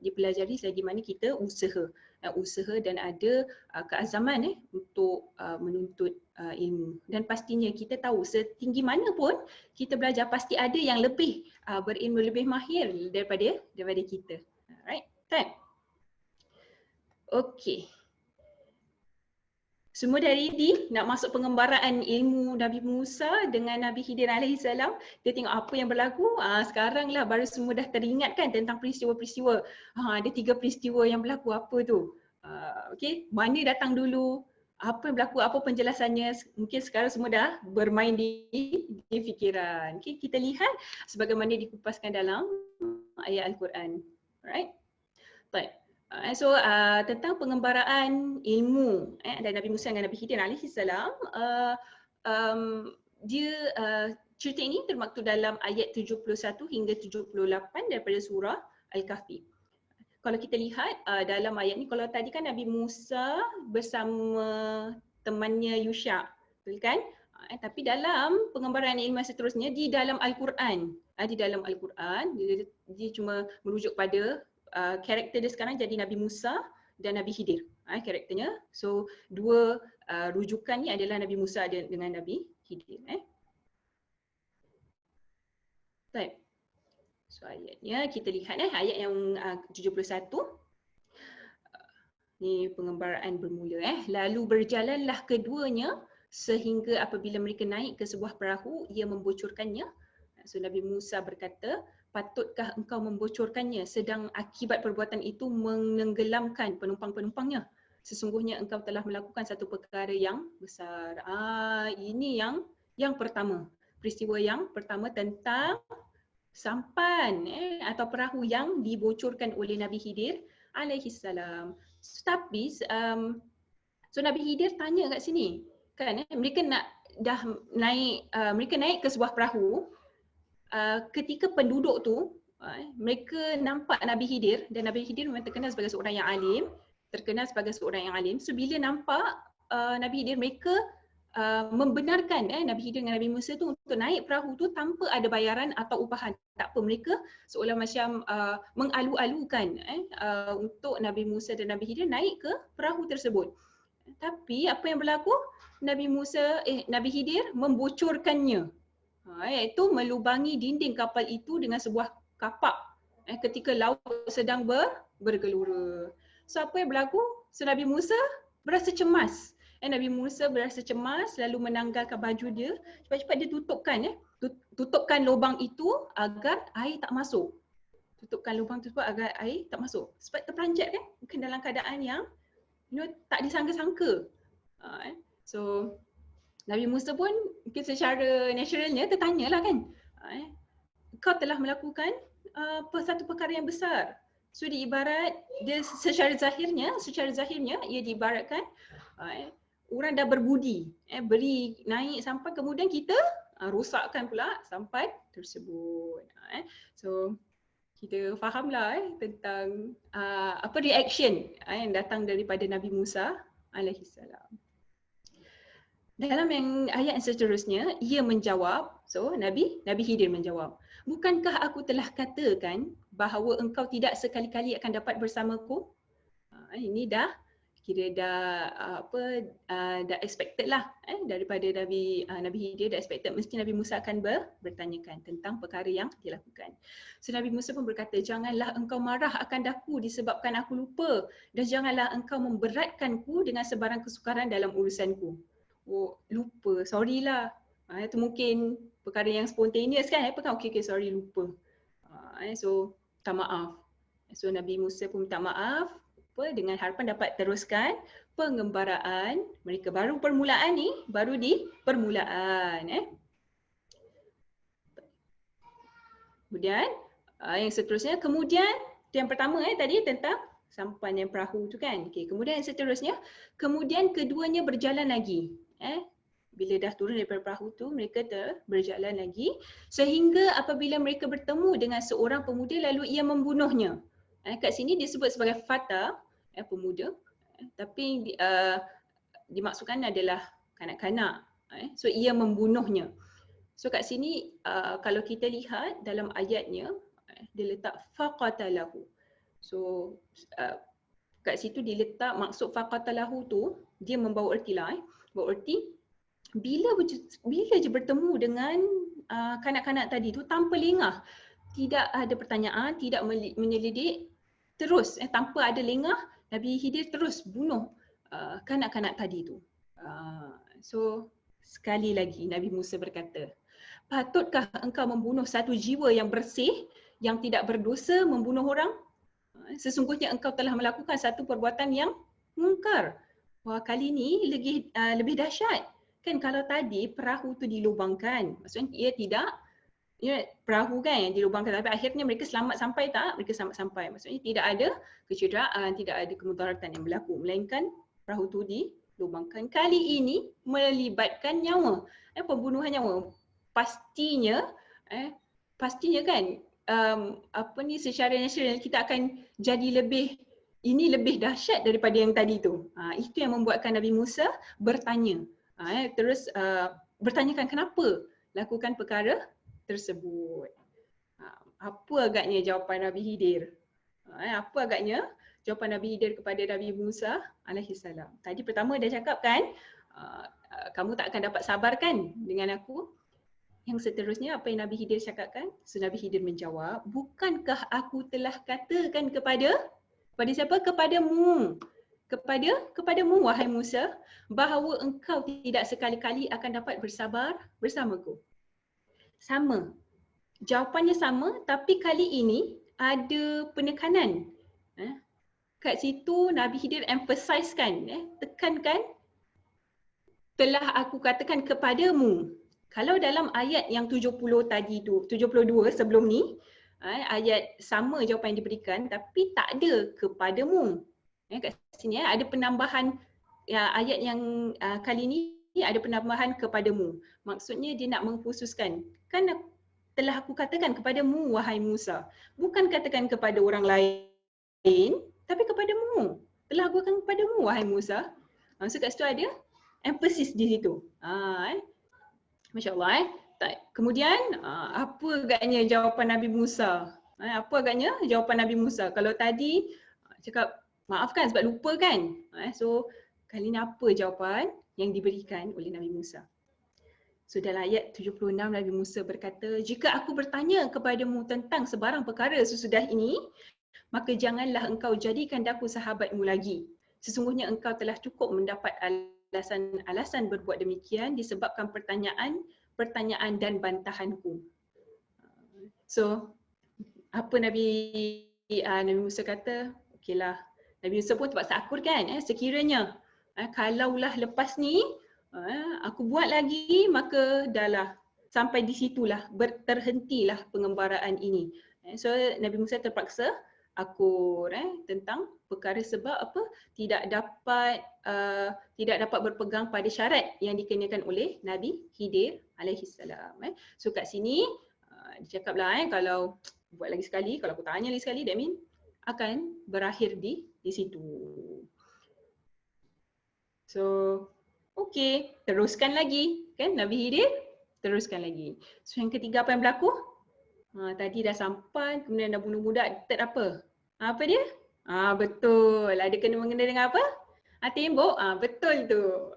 A: dipelajari selagi mana kita usaha dan ada keazaman untuk menuntut ilmu. Dan pastinya kita tahu setinggi mana pun kita belajar, pasti ada yang lebih berilmu, lebih mahir daripada kita. Alright, time. Okey. Semua dah ready nak masuk pengembaraan ilmu Nabi Musa dengan Nabi Khidir alaihissalam. Dia tengok apa yang berlaku. Sekarang lah baru semua dah teringat kan tentang peristiwa-peristiwa. Ada 3 peristiwa yang berlaku, apa tu? Okey, mana datang dulu, apa yang berlaku, apa penjelasannya, mungkin sekarang semua dah bermain di fikiran. Okey, kita lihat sebagaimana dikupaskan dalam ayat Al-Quran. Alright. Baik. Tentang pengembaraan ilmu dari Nabi Musa dengan Nabi Khidir alaihi salam, cerita ini termaktub dalam ayat 71 hingga 78 daripada surah Al-Kahfi. Kalau kita lihat dalam ayat ni, kalau tadi kan Nabi Musa bersama temannya Yusha, betul kan? Tapi dalam pengembaraan ilmu seterusnya di dalam Al-Quran, dia cuma merujuk pada karakter dia sekarang jadi Nabi Musa dan Nabi Khidir karakternya. So dua rujukan ni adalah Nabi Musa dengan Nabi Khidir. Baik. So ayatnya kita lihat ayat yang 71. Ni pengembaraan bermula. Lalu berjalanlah keduanya sehingga apabila mereka naik ke sebuah perahu, ia membocorkannya. So Nabi Musa berkata, patutkah engkau membocorkannya sedang akibat perbuatan itu menenggelamkan penumpang-penumpangnya? Sesungguhnya engkau telah melakukan satu perkara yang besar. Ini yang pertama. Peristiwa yang pertama tentang sampan atau perahu yang dibocorkan oleh Nabi Khidir alaihi salam. Tapi so Nabi Khidir tanya kat sini kan, mereka mereka naik ke sebuah perahu. Ketika penduduk tu mereka nampak Nabi Khidir, dan Nabi Khidir memang terkenal sebagai seorang yang alim, So bila nampak Nabi Khidir, mereka membenarkan Nabi Khidir dengan Nabi Musa tu untuk naik perahu tu tanpa ada bayaran atau upahan. Tak apa, mereka seolah macam mengalu-alukan untuk Nabi Musa dan Nabi Khidir naik ke perahu tersebut. Tapi apa yang berlaku? Nabi Khidir membocorkannya, iaitu melubangi dinding kapal itu dengan sebuah kapak ketika laut sedang bergelora. So apa yang berlaku? So Nabi Musa berasa cemas. Nabi Musa berasa cemas, lalu menanggalkan baju dia, cepat-cepat dia tutupkan lubang itu agar air tak masuk. Sebab terperanjat kan, mungkin dalam keadaan yang tak disangka-sangka. So Nabi Musa pun mungkin secara naturalnya tertanyalah kan, kau telah melakukan satu perkara yang besar. So diibarat dia secara zahirnya ia diibaratkan orang dah berbudi, beri naik sampan, kemudian kita rosakkan pula sampan tersebut. So kita fahamlah tentang apa reaction yang datang daripada Nabi Musa alaihi salam. Dalam ayat yang seterusnya, ia menjawab, so Nabi Khidir menjawab, bukankah aku telah katakan bahawa engkau tidak sekali-kali akan dapat bersamaku? Ini dah expected lah daripada Nabi Khidir, dah expected mesti Nabi Musa akan bertanyakan tentang perkara yang dilakukan. So Nabi Musa pun berkata, janganlah engkau marah akan daku disebabkan aku lupa, dan janganlah engkau memberatkanku dengan sebarang kesukaran dalam urusanku. Oh, lupa, sorry lah. Itu mungkin perkara yang spontaneous kan, okay, sorry, lupa. So minta maaf. So Nabi Musa pun minta maaf dengan harapan dapat teruskan pengembaraan mereka. Baru di permulaan. Kemudian yang seterusnya, yang pertama tadi tentang sampan yang perahu tu kan. Okay, kemudian yang seterusnya, kemudian keduanya berjalan lagi. Bila dah turun daripada perahu tu, mereka berjalan lagi sehingga apabila mereka bertemu dengan seorang pemuda lalu ia membunuhnya. Kat sini disebut sebagai fata, pemuda, tapi dimaksudkan adalah kanak-kanak. So ia membunuhnya. So kat sini kalau kita lihat dalam ayatnya, dia letak faqatalahu. So kat situ diletak maksud faqatalahu tu, dia membawa erti lah. Bawa erti bila je bertemu dengan kanak-kanak tadi tu tanpa lengah, tidak ada pertanyaan, tidak menyelidik, terus tanpa ada lengah, Nabi Khidir terus bunuh kanak-kanak tadi tu. So sekali lagi Nabi Musa berkata, patutkah engkau membunuh satu jiwa yang bersih, yang tidak berdosa membunuh orang? Sesungguhnya engkau telah melakukan satu perbuatan yang mungkar. Wah, kali ni lebih dahsyat. Kan kalau tadi perahu tu dilubangkan, maksudnya ia tidak, perahu kan yang dilubangkan, tapi akhirnya mereka selamat sampai tak? Mereka selamat sampai. Maksudnya tidak ada kecederaan, tidak ada kemudaratan yang berlaku, melainkan perahu tu dilubangkan. Kali ini melibatkan nyawa, pembunuhan nyawa. Pastinya kan, secara nasional kita akan jadi lebih dahsyat daripada yang tadi tu. Itu yang membuatkan Nabi Musa bertanya. Terus bertanyakan kenapa lakukan perkara tersebut. Apa agaknya jawapan Nabi Khidir? Apa agaknya jawapan Nabi Khidir kepada Nabi Musa alaihissalam? Tadi pertama dia cakap kan, kamu tak akan dapat sabar kan dengan aku? Yang seterusnya apa yang Nabi Khidir cakapkan? So Nabi Khidir menjawab, bukankah aku telah katakan kepada siapa? Kepadamu. Kepadamu wahai Musa, bahawa engkau tidak sekali-kali akan dapat bersabar bersamaku. Sama. Jawapannya sama, tapi kali ini ada penekanan. Kat situ Nabi Khidir emphasizekan, tekankan, telah aku katakan kepadamu. Kalau dalam ayat yang 70 tadi tu, 72 sebelum ni, ayat sama jawapan yang diberikan tapi tak ada kepadamu. Kat sini ada penambahan, ayat yang kali ni ada penambahan kepadamu. Maksudnya dia nak mengkhususkan. Kan telah aku katakan kepadamu wahai Musa. Bukan katakan kepada orang lain tapi kepadamu. Telah aku katakan kepadamu wahai Musa. So kat situ ada emphasis di situ. Masya Allah. Kemudian apa agaknya jawapan Nabi Musa? Apa agaknya jawapan Nabi Musa? Kalau tadi cakap maafkan sebab lupa kan? So kali ni apa jawapan yang diberikan oleh Nabi Musa? So dalam ayat 76 Nabi Musa berkata, jika aku bertanya kepadamu tentang sebarang perkara sesudah ini, maka janganlah engkau jadikan daku sahabatmu lagi. Sesungguhnya engkau telah cukup mendapat alasan berbuat demikian disebabkan pertanyaan dan bantahanku. So apa Nabi Musa kata? Okeylah, Nabi Musa pun terpaksa akur kan, sekiranya kalaulah lepas ni aku buat lagi, maka dah sampai di situlah, terhentilah pengembaraan ini. So Nabi Musa terpaksa akur tentang perkara sebab apa? Tidak dapat berpegang pada syarat yang dikenakan oleh Nabi Khidir alaihissalam. So kat sini dicakaplah kalau buat lagi sekali, kalau aku tanya lagi sekali, that mean akan berakhir di situ. So okey, teruskan lagi kan Nabi Khidir, teruskan lagi. So yang ketiga apa yang berlaku? Tadi dah sampan, kemudian dah bunuh budak, third apa? Apa dia? Betul, ada kena-mengena dengan apa? Tembok, betul tu.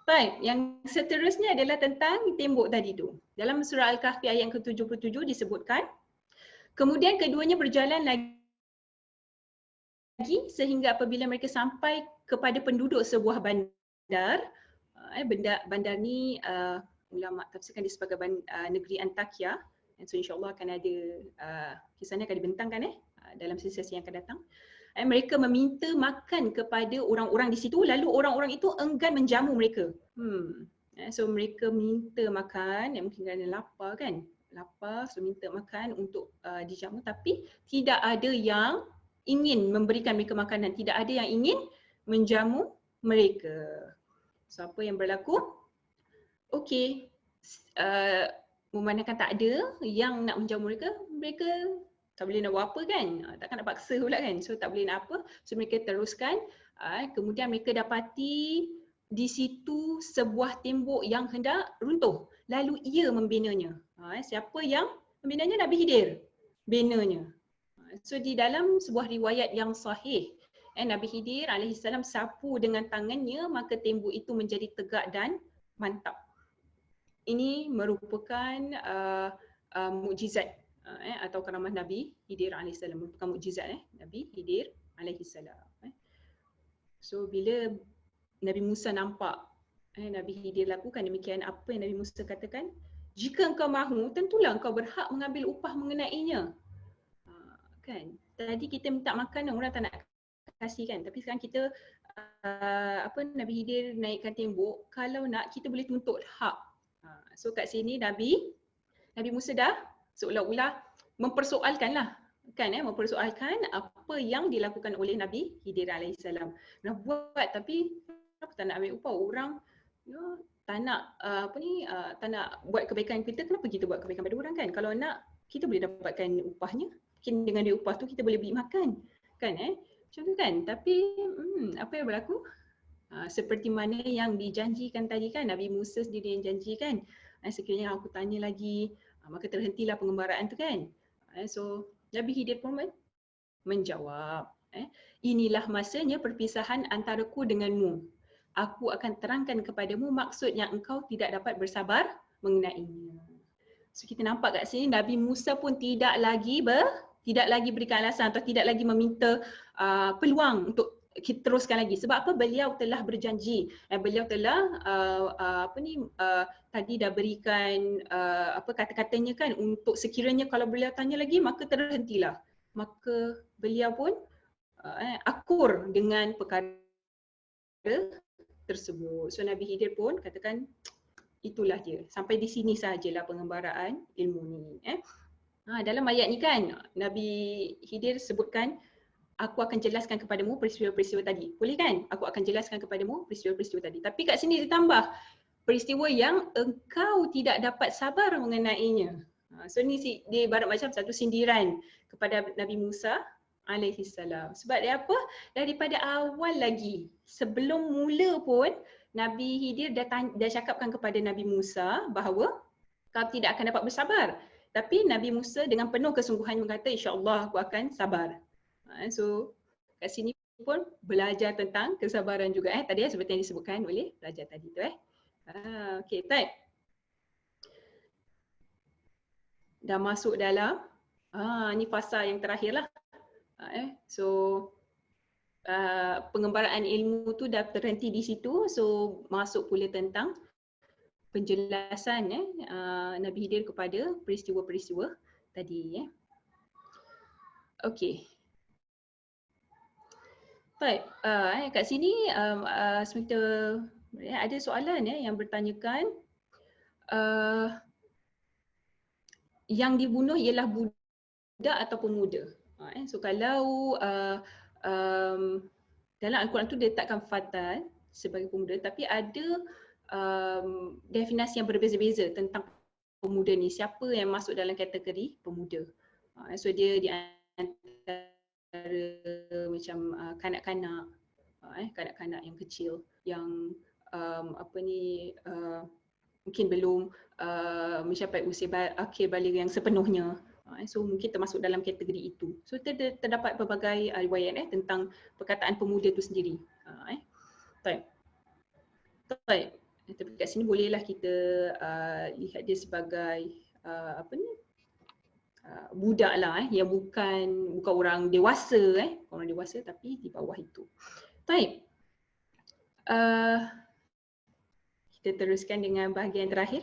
A: Baik, yang seterusnya adalah tentang tembok tadi tu. Dalam surah Al-Kahfi ayat yang ke-77 disebutkan, kemudian keduanya berjalan lagi sehingga apabila mereka sampai kepada penduduk sebuah bandar, bandar ni ulama tafsirkan dia sebagai negeri Antakya. So insyaAllah akan ada kisahnya akan dibentangkan dalam sesi yang akan datang. Mereka meminta makan kepada orang-orang di situ, lalu orang-orang itu enggan menjamu mereka. So mereka minta makan, mungkin kerana lapar kan, so minta makan untuk dijamu, tapi tidak ada yang ingin memberikan mereka makanan, tidak ada yang ingin menjamu mereka. So apa yang berlaku? Okey, memandangkan tak ada yang nak menjamu mereka, mereka tak boleh nak buat apa kan, takkan nak paksa pula kan, so tak boleh nak apa, so mereka teruskan. Kemudian mereka dapati di situ sebuah tembok yang hendak runtuh, lalu ia membinanya. Siapa yang membinanya? Nabi Khidir binanya. So di dalam sebuah riwayat yang sahih, Nabi Khidir alaihissalam sapu dengan tangannya, maka tembok itu menjadi tegak dan mantap. Ini merupakan mukjizat atau karamah Nabi Khidir alaihissalam, merupakan mukjizat Nabi Khidir alaihissalam. So bila Nabi Musa nampak Nabi Khidir lakukan demikian, apa yang Nabi Musa katakan? Jika engkau mahu, tentulah engkau berhak mengambil upah mengenainya. Kan? Tadi kita minta makan, orang tak nak kasih kan. Tapi sekarang kita Nabi Khidir naikkan tembok, kalau nak kita boleh tuntut hak. So kat sini Nabi Musa dah seolah-olah mempersoalkan lah kan, mempersoalkan apa yang dilakukan oleh Nabi Khidir alaihissalam. Nak buat tapi kenapa tak nak ambil upah orang, tak nak tak nak buat kebaikan kita, kenapa kita buat kebaikan pada orang kan? Kalau nak kita boleh dapatkan upahnya, mungkin dengan dia upah tu kita boleh beli makan kan, macam tu kan. Tapi apa yang berlaku? Seperti mana yang dijanjikan tadi kan, Nabi Musa sendiri yang janjikan, sekiranya aku tanya lagi maka terhentilah pengembaraan tu kan. So Nabi Khidir pun menjawab, inilah masanya perpisahan antaraku denganmu. Aku akan terangkan kepadamu maksud yang engkau tidak dapat bersabar mengenainya. So kita nampak kat sini Nabi Musa pun tidak lagi berikan alasan atau tidak lagi meminta peluang untuk kita teruskan lagi. Sebab apa? Beliau telah berjanji. Beliau telah tadi dah berikan kata-katanya kan, untuk sekiranya kalau beliau tanya lagi maka terhentilah. Maka beliau pun akur dengan perkara tersebut. So Nabi Khidir pun katakan itulah dia. Sampai di sini sahajalah pengembaraan ilmu ni. Dalam ayat ni kan Nabi Khidir sebutkan, aku akan jelaskan kepadamu peristiwa-peristiwa tadi. Boleh kan? Aku akan jelaskan kepadamu peristiwa-peristiwa tadi. Tapi kat sini ditambah peristiwa yang engkau tidak dapat sabar mengenainya. So ni dia ibarat macam satu sindiran kepada Nabi Musa alaihissalam. Sebab dia apa? Daripada awal lagi, sebelum mula pun Nabi Khidir dah cakapkan kepada Nabi Musa bahawa kau tidak akan dapat bersabar. Tapi Nabi Musa dengan penuh kesungguhan berkata, insya-Allah aku akan sabar. So kat sini pun belajar tentang kesabaran juga tadi seperti yang disebutkan oleh pelajar tadi tu okey, baik. Dah masuk dalam ni fasa yang terakhirlah. So pengembaraan ilmu tu dah terhenti di situ. So masuk pula tentang penjelasan Nabi Khidir kepada peristiwa-peristiwa tadi Okey. Baik, kat sini semata ada soalan yang bertanyakan yang dibunuh ialah budak atau pemuda. So kalau dalam Al-Quran tu dia letakkan fatal sebagai pemuda, tapi ada definisi yang berbeza-beza tentang pemuda ni. Siapa yang masuk dalam kategori pemuda? So dia di antara macam kanak-kanak, kanak-kanak yang kecil yang mungkin belum mencapai usia akhir baligh yang sepenuhnya. So mungkin termasuk dalam kategori itu. So terdapat pelbagai riwayat tentang perkataan pemuda itu sendiri. Baik. Tapi kat sini bolehlah kita lihat dia sebagai budak lah yang bukan orang dewasa orang dewasa tapi di bawah itu. Baik. Kita teruskan dengan bahagian terakhir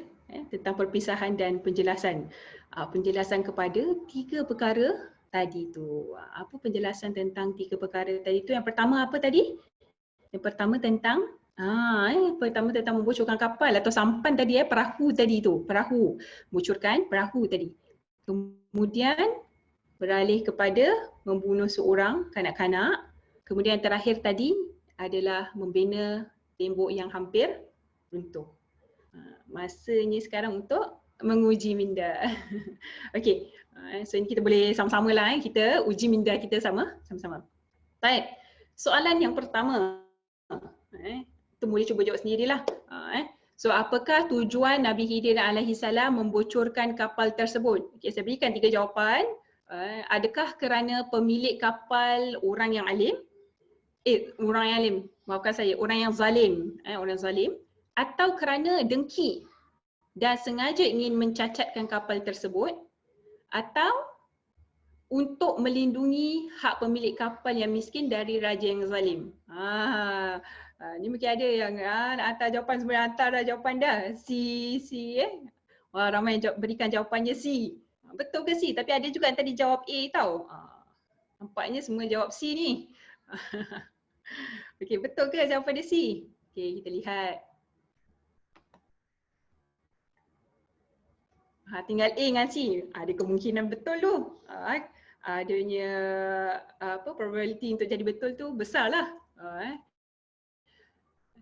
A: tentang perpisahan dan penjelasan. Penjelasan kepada 3 perkara tadi tu. Apa penjelasan tentang 3 perkara tadi tu? Yang pertama apa tadi? Yang pertama tentang pertama tentang membocorkan kapal atau sampan tadi perahu tadi tu. Perahu. Bocorkan perahu tadi. Kemudian beralih kepada membunuh seorang kanak-kanak. Kemudian yang terakhir tadi adalah membina tembok yang hampir runtuh. Masanya sekarang untuk menguji minda. Okey, so ini kita boleh sama-sama lah kita uji minda kita sama-sama. Baik, soalan yang pertama, tu boleh cuba jawab sendirilah. So apakah tujuan Nabi Khidir alaihissalam membocorkan kapal tersebut? Okay, saya berikan 3 jawapan. Adakah kerana pemilik kapal orang yang alim? Orang yang alim, maafkan saya, orang yang zalim. Orang zalim. Atau kerana dengki dan sengaja ingin mencacatkan kapal tersebut, atau untuk melindungi hak pemilik kapal yang miskin dari raja yang zalim. Ni mungkin ada yang nak hantar jawapan, sebenarnya hantar dah jawapan dah. C Wah, ramai yang berikan jawapannya C. Betul ke C? Tapi ada juga yang tadi jawab A tau. Nampaknya semua jawab C ni. Okey, betul ke jawapan dia C? Okey, kita lihat. Tinggal A dengan C. Ada kemungkinan betul tu. Adanya probability untuk jadi betul tu besarlah.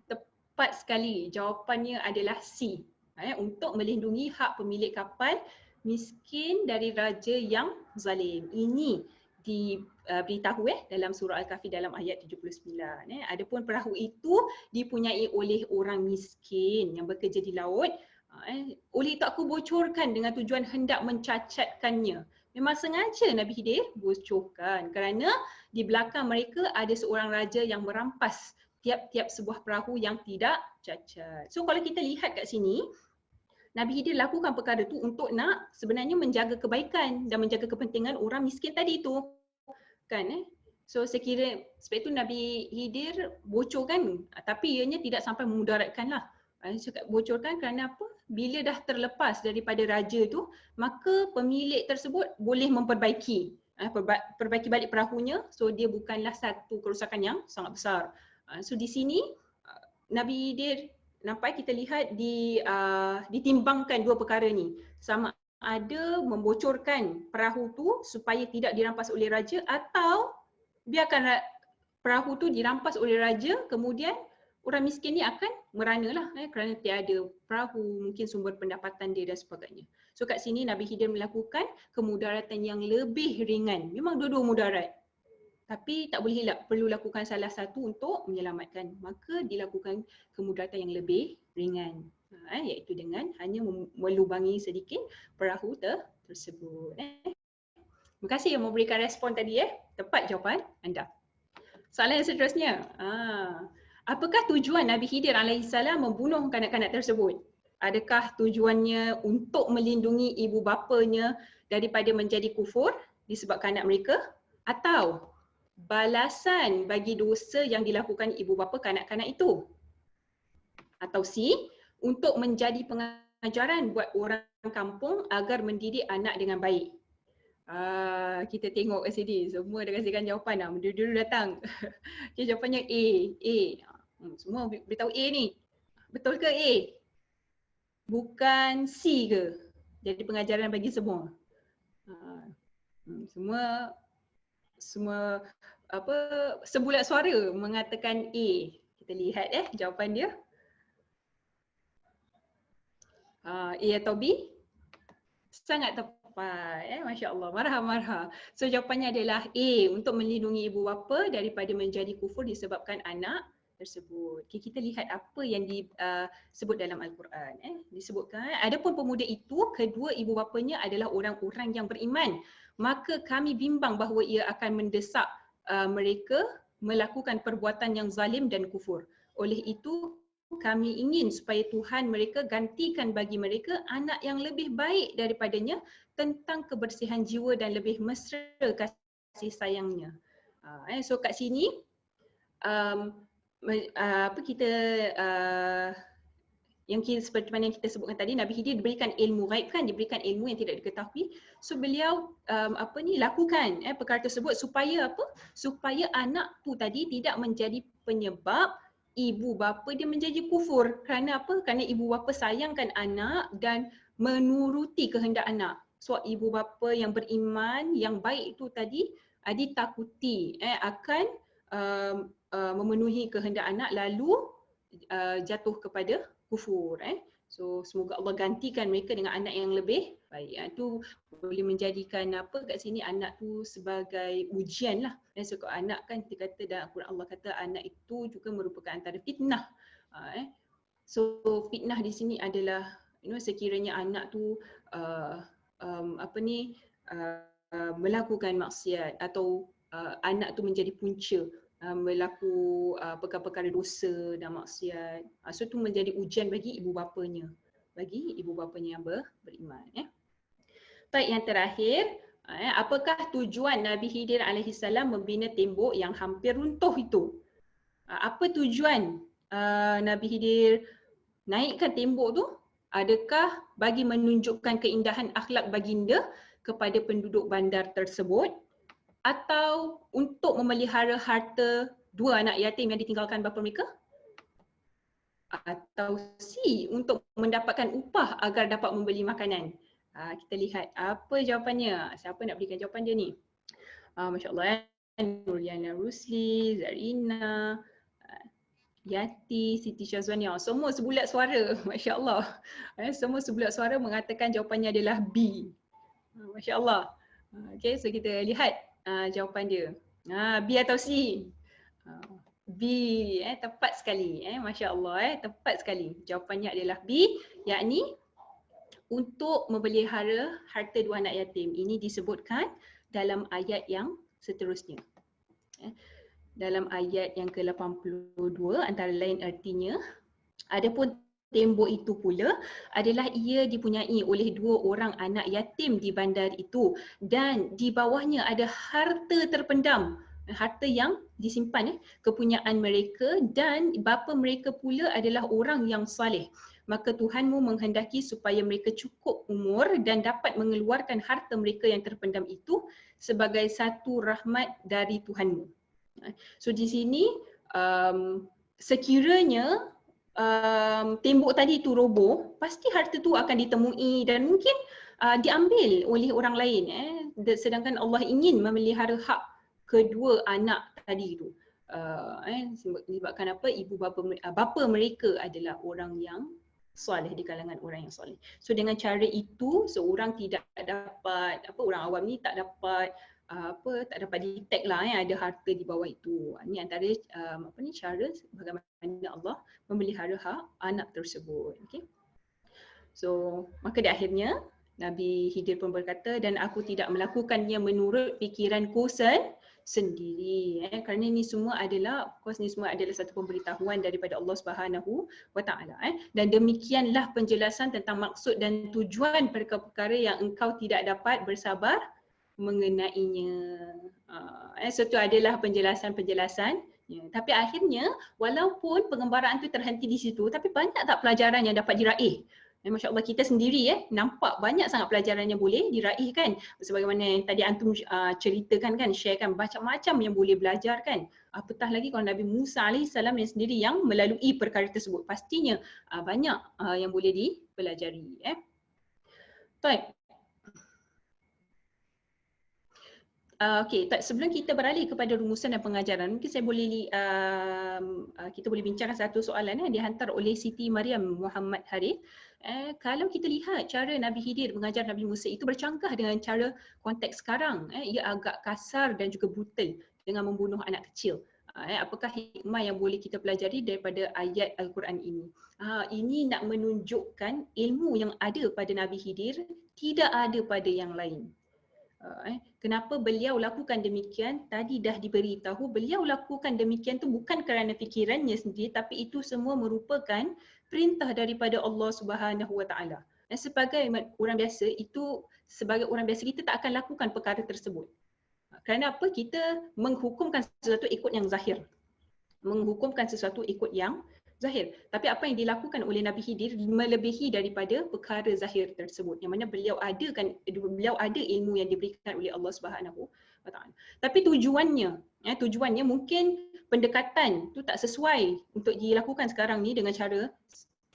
A: Tepat sekali. Jawapannya adalah C. Untuk melindungi hak pemilik kapal miskin dari raja yang zalim. Ini diberitahu dalam surah Al-Kahfi dalam ayat 79. Adapun perahu itu dipunyai oleh orang miskin yang bekerja di laut. Oleh itu aku bocorkan dengan tujuan hendak mencacatkannya. Memang sengaja Nabi Khidir bocorkan kerana di belakang mereka ada seorang raja yang merampas tiap-tiap sebuah perahu yang tidak cacat. So kalau kita lihat kat sini, Nabi Khidir lakukan perkara tu untuk nak sebenarnya menjaga kebaikan dan menjaga kepentingan orang miskin tadi tu. Kan So sekira sebab itu Nabi Khidir bocorkan, tapi ianya tidak sampai memudaratkan lah. Bocorkan kerana apa? Bila dah terlepas daripada raja tu, maka pemilik tersebut boleh memperbaiki perbaiki balik perahunya, so dia bukanlah satu kerosakan yang sangat besar. So di sini Nabi Khidir nampak kita lihat ditimbangkan dua perkara ni, sama ada membocorkan perahu tu supaya tidak dirampas oleh raja atau biarkan perahu tu dirampas oleh raja, kemudian orang miskin ni akan merana lah kerana tiada perahu, mungkin sumber pendapatan dia dan sebagainya. So kat sini Nabi Khidir melakukan kemudaratan yang lebih ringan. Memang dua-dua mudarat. Tapi tak boleh hilap, perlu lakukan salah satu untuk menyelamatkan. Maka dilakukan kemudaratan yang lebih ringan. Iaitu dengan hanya melubangi sedikit perahu tersebut. Terima kasih yang memberikan respon tadi. Tepat jawapan anda. Soalan yang seterusnya. Apakah tujuan Nabi Khidir alaihissalam membunuh kanak-kanak tersebut? Adakah tujuannya untuk melindungi ibu bapanya daripada menjadi kufur disebabkan anak mereka? Atau balasan bagi dosa yang dilakukan ibu bapa kanak-kanak itu? Atau C, untuk menjadi pengajaran buat orang kampung agar mendidik anak dengan baik? Kita tengok kat sini, semua dah kasihkan jawapan dah, dulu datang. Okay, jawapannya A. Semua beritahu A ni. Betul ke A? Bukan C ke? Jadi pengajaran bagi semua. Semua sebulat suara mengatakan A. Kita lihat jawapan dia. A atau B? Sangat tepat. Masya Allah, marah. So jawapannya adalah A, untuk melindungi ibu bapa daripada menjadi kufur disebabkan anak tersebut. Okay, kita lihat apa yang disebut dalam Al-Quran. Disebutkan, adapun pemuda itu, kedua ibu bapanya adalah orang-orang yang beriman. Maka kami bimbang bahawa ia akan mendesak mereka melakukan perbuatan yang zalim dan kufur. Oleh itu, kami ingin supaya Tuhan mereka gantikan bagi mereka anak yang lebih baik daripadanya tentang kebersihan jiwa dan lebih mesra kasih sayangnya. So kat sini yang seperti mana yang kita sebutkan tadi, Nabi Khidir diberikan ilmu ghaib kan, diberikan ilmu yang tidak diketahui. So beliau lakukan perkara tersebut supaya apa? Supaya anak tu tadi tidak menjadi penyebab ibu bapa dia menjadi kufur. Kerana apa? Kerana ibu bapa sayangkan anak dan menuruti kehendak anak. So ibu bapa yang beriman, yang baik itu tadi ditakuti akan memenuhi kehendak anak lalu jatuh kepada kufur. So semoga Allah gantikan mereka dengan anak yang lebih baik. Itu boleh menjadikan apa kat sini, anak tu sebagai ujian lah. So kalau anak kan kita kata dalam Al-Quran Allah kata anak itu juga merupakan antara fitnah. So fitnah di sini adalah sekiranya anak tu melakukan maksiat atau anak tu menjadi punca melaku perkara-perkara dosa dan maksiat. So itu menjadi ujian bagi ibu bapanya. Yang beriman. Baik, yang terakhir, apakah tujuan Nabi Khidir alaihissalam membina tembok yang hampir runtuh itu? Apa tujuan Nabi Khidir naikkan tembok tu? Adakah bagi menunjukkan keindahan akhlak baginda kepada penduduk bandar tersebut? atau untuk memelihara harta dua anak yatim yang ditinggalkan bapa mereka? Atau C, untuk mendapatkan upah agar dapat membeli makanan? Kita lihat apa jawapannya. Siapa nak berikan jawapan dia ni? Masya Allah, Nuriana Rusli, Zarina, Yati, Siti Syazwania, semua sebulat suara. Masya Allah. Semua sebulat suara mengatakan jawapannya adalah B. Masya Allah. Okay, so kita lihat jawapan dia. B atau C? B, tepat sekali. Masya Allah, tepat sekali. Jawapannya adalah B, yakni untuk memelihara harta dua anak yatim. Ini disebutkan dalam ayat yang seterusnya. Dalam ayat yang ke-82 antara lain artinya, adapun tembok itu pula adalah ia dipunyai oleh dua orang anak yatim di bandar itu dan di bawahnya ada harta terpendam, harta yang disimpan kepunyaan mereka dan bapa mereka pula adalah orang yang saleh. Maka Tuhanmu menghendaki supaya mereka cukup umur dan dapat mengeluarkan harta mereka yang terpendam itu sebagai satu rahmat dari Tuhanmu. So di sini sekiranya tembok tadi itu roboh, pasti harta tu akan ditemui dan mungkin diambil oleh orang lain. Sedangkan Allah ingin memelihara hak kedua anak tadi itu. Sebabkan apa? Bapa mereka adalah orang yang soleh, di kalangan orang yang soleh. So dengan cara itu seorang tidak dapat, orang awam ni tak dapat tak dapat detect lah ada harta di bawah itu. Ini antara cara bagaimana Allah memelihara hak anak tersebut. Okay. So maka di akhirnya Nabi Khidir pun berkata, dan aku tidak melakukannya menurut fikiranku sendiri. Kerana ini semua adalah, of course, ini semua adalah satu pemberitahuan daripada Allah Subhanahu Wa Taala. Dan demikianlah penjelasan tentang maksud dan tujuan perkara-perkara yang engkau tidak dapat bersabar mengenainya. So itu adalah penjelasan-penjelasan. Tapi akhirnya walaupun pengembaraan itu terhenti di situ, tapi banyak tak pelajaran yang dapat diraih. Masya Allah, kita sendiri nampak banyak sangat pelajaran yang boleh diraih kan. Sebagaimana yang tadi antum ceritakan kan, sharekan macam-macam yang boleh belajar kan. Apatah lagi kalau Nabi Musa AS yang sendiri yang melalui perkara tersebut. Pastinya banyak yang boleh dipelajari. Baik. Okey, sebelum kita beralih kepada rumusan dan pengajaran, mungkin saya boleh kita boleh bincangkan satu soalan yang dihantar oleh Siti Mariam Muhammad Harith. Kalau kita lihat cara Nabi Khidir mengajar Nabi Musa itu bercanggah dengan cara konteks sekarang, ia agak kasar dan juga brutal dengan membunuh anak kecil. Apakah hikmah yang boleh kita pelajari daripada ayat Al-Quran ini? Ini nak menunjukkan ilmu yang ada pada Nabi Khidir tidak ada pada yang lain. Kenapa beliau lakukan demikian? Tadi dah diberitahu, beliau lakukan demikian tu bukan kerana fikirannya sendiri, tapi itu semua merupakan perintah daripada Allah Subhanahu Wa Taala. Sebagai orang biasa, sebagai orang biasa kita tak akan lakukan perkara tersebut. Kerana apa? Kita menghukumkan sesuatu ikut yang zahir. Menghukumkan sesuatu ikut yang zahir. Tapi apa yang dilakukan oleh Nabi Khidir melebihi daripada perkara zahir tersebut. Yang mana beliau ada ilmu yang diberikan oleh Allah Subhanahu Wa Taala. Tapi tujuannya mungkin pendekatan tu tak sesuai untuk dilakukan sekarang ni dengan cara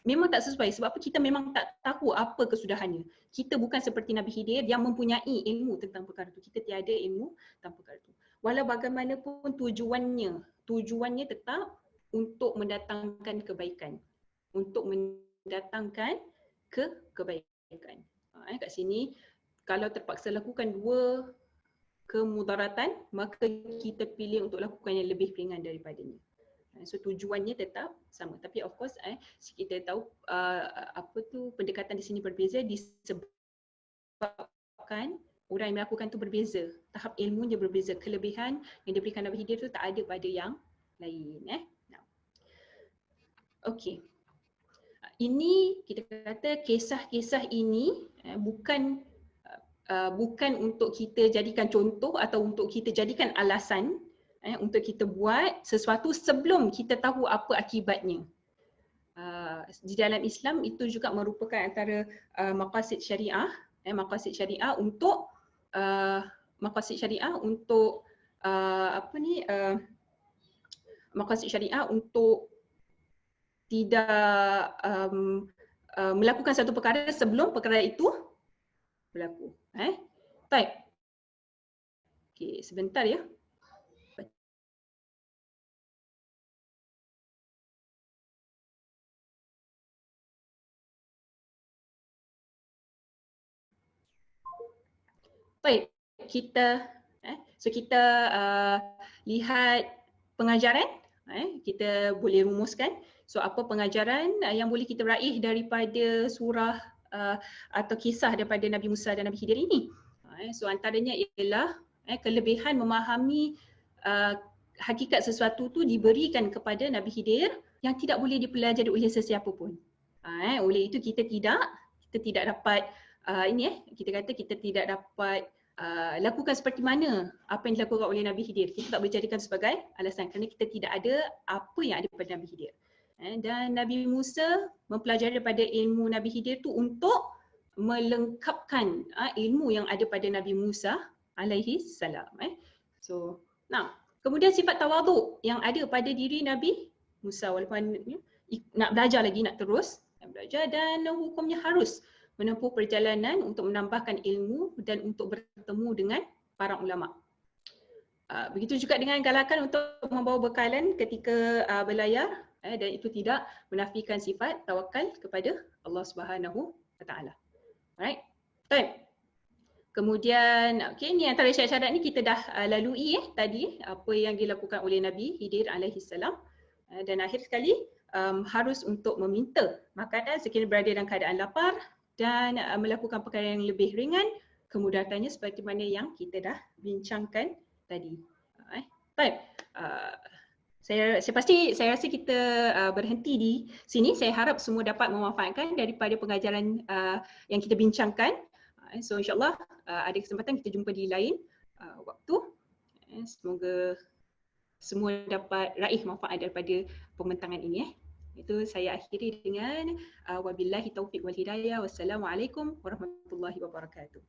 A: memang tak sesuai sebab kita memang tak tahu apa kesudahannya. Kita bukan seperti Nabi Khidir yang mempunyai ilmu tentang perkara itu. Kita tiada ilmu tentang perkara itu. Walau bagaimanapun tujuannya tetap untuk mendatangkan kebaikan. Untuk mendatangkan kebaikan. Kat sini, kalau terpaksa lakukan dua kemudaratan, maka kita pilih untuk lakukan yang lebih ringan daripadanya. So tujuannya tetap sama. Tapi of course, kita tahu pendekatan di sini berbeza disebabkan orang yang melakukan itu berbeza. Tahap ilmunya berbeza. Kelebihan yang diberikan Nabi Khidir itu tak ada pada yang lain. Okey. Ini kita kata kisah-kisah ini bukan untuk kita jadikan contoh atau untuk kita jadikan alasan untuk kita buat sesuatu sebelum kita tahu apa akibatnya. Di dalam Islam itu juga merupakan antara maqasid syariah untuk maqasid syariah untuk maqasid syariah untuk tidak melakukan satu perkara sebelum perkara itu berlaku. Baik. Okey, sebentar ya. Baik, kita kita lihat pengajaran, kita boleh rumuskan. So apa pengajaran yang boleh kita raih daripada surah atau kisah daripada Nabi Musa dan Nabi Khidir ini? So antaranya ialah kelebihan memahami hakikat sesuatu tu diberikan kepada Nabi Khidir yang tidak boleh dipelajari oleh sesiapa pun. Oleh itu kita tidak dapat kita kata kita tidak dapat lakukan seperti mana apa yang dilakukan oleh Nabi Khidir. Kita tak boleh jadikan sebagai alasan kerana kita tidak ada apa yang ada pada Nabi Khidir. Dan Nabi Musa mempelajari daripada ilmu Nabi Khidir tu untuk melengkapkan ilmu yang ada pada Nabi Musa alaihi salam. So, kemudian sifat tawaduk yang ada pada diri Nabi Musa, walaupun nak belajar lagi, nak terus belajar, dan hukumnya harus menempuh perjalanan untuk menambahkan ilmu dan untuk bertemu dengan para ulama. Begitu juga dengan galakan untuk membawa bekalan ketika berlayar, dan itu tidak menafikan sifat tawakal kepada Allah Subhanahu wa taala. Alright. Baik. Kemudian ni antara syarat-syarat ni kita dah lalui tadi apa yang dilakukan oleh Nabi Khidir alaihi salam. Dan akhir sekali harus untuk meminta makanan sekiranya berada dalam keadaan lapar dan melakukan perkara yang lebih ringan kemudahannya seperti mana yang kita dah bincangkan tadi. Baik. Saya rasa kita berhenti di sini. Saya harap semua dapat memanfaatkan daripada pengajaran yang kita bincangkan. So insyaAllah ada kesempatan kita jumpa di lain waktu. Semoga semua dapat raih manfaat daripada pembentangan ini. Itu saya akhiri dengan wabillahi taufiq wal hidayah. Wassalamualaikum warahmatullahi wabarakatuh.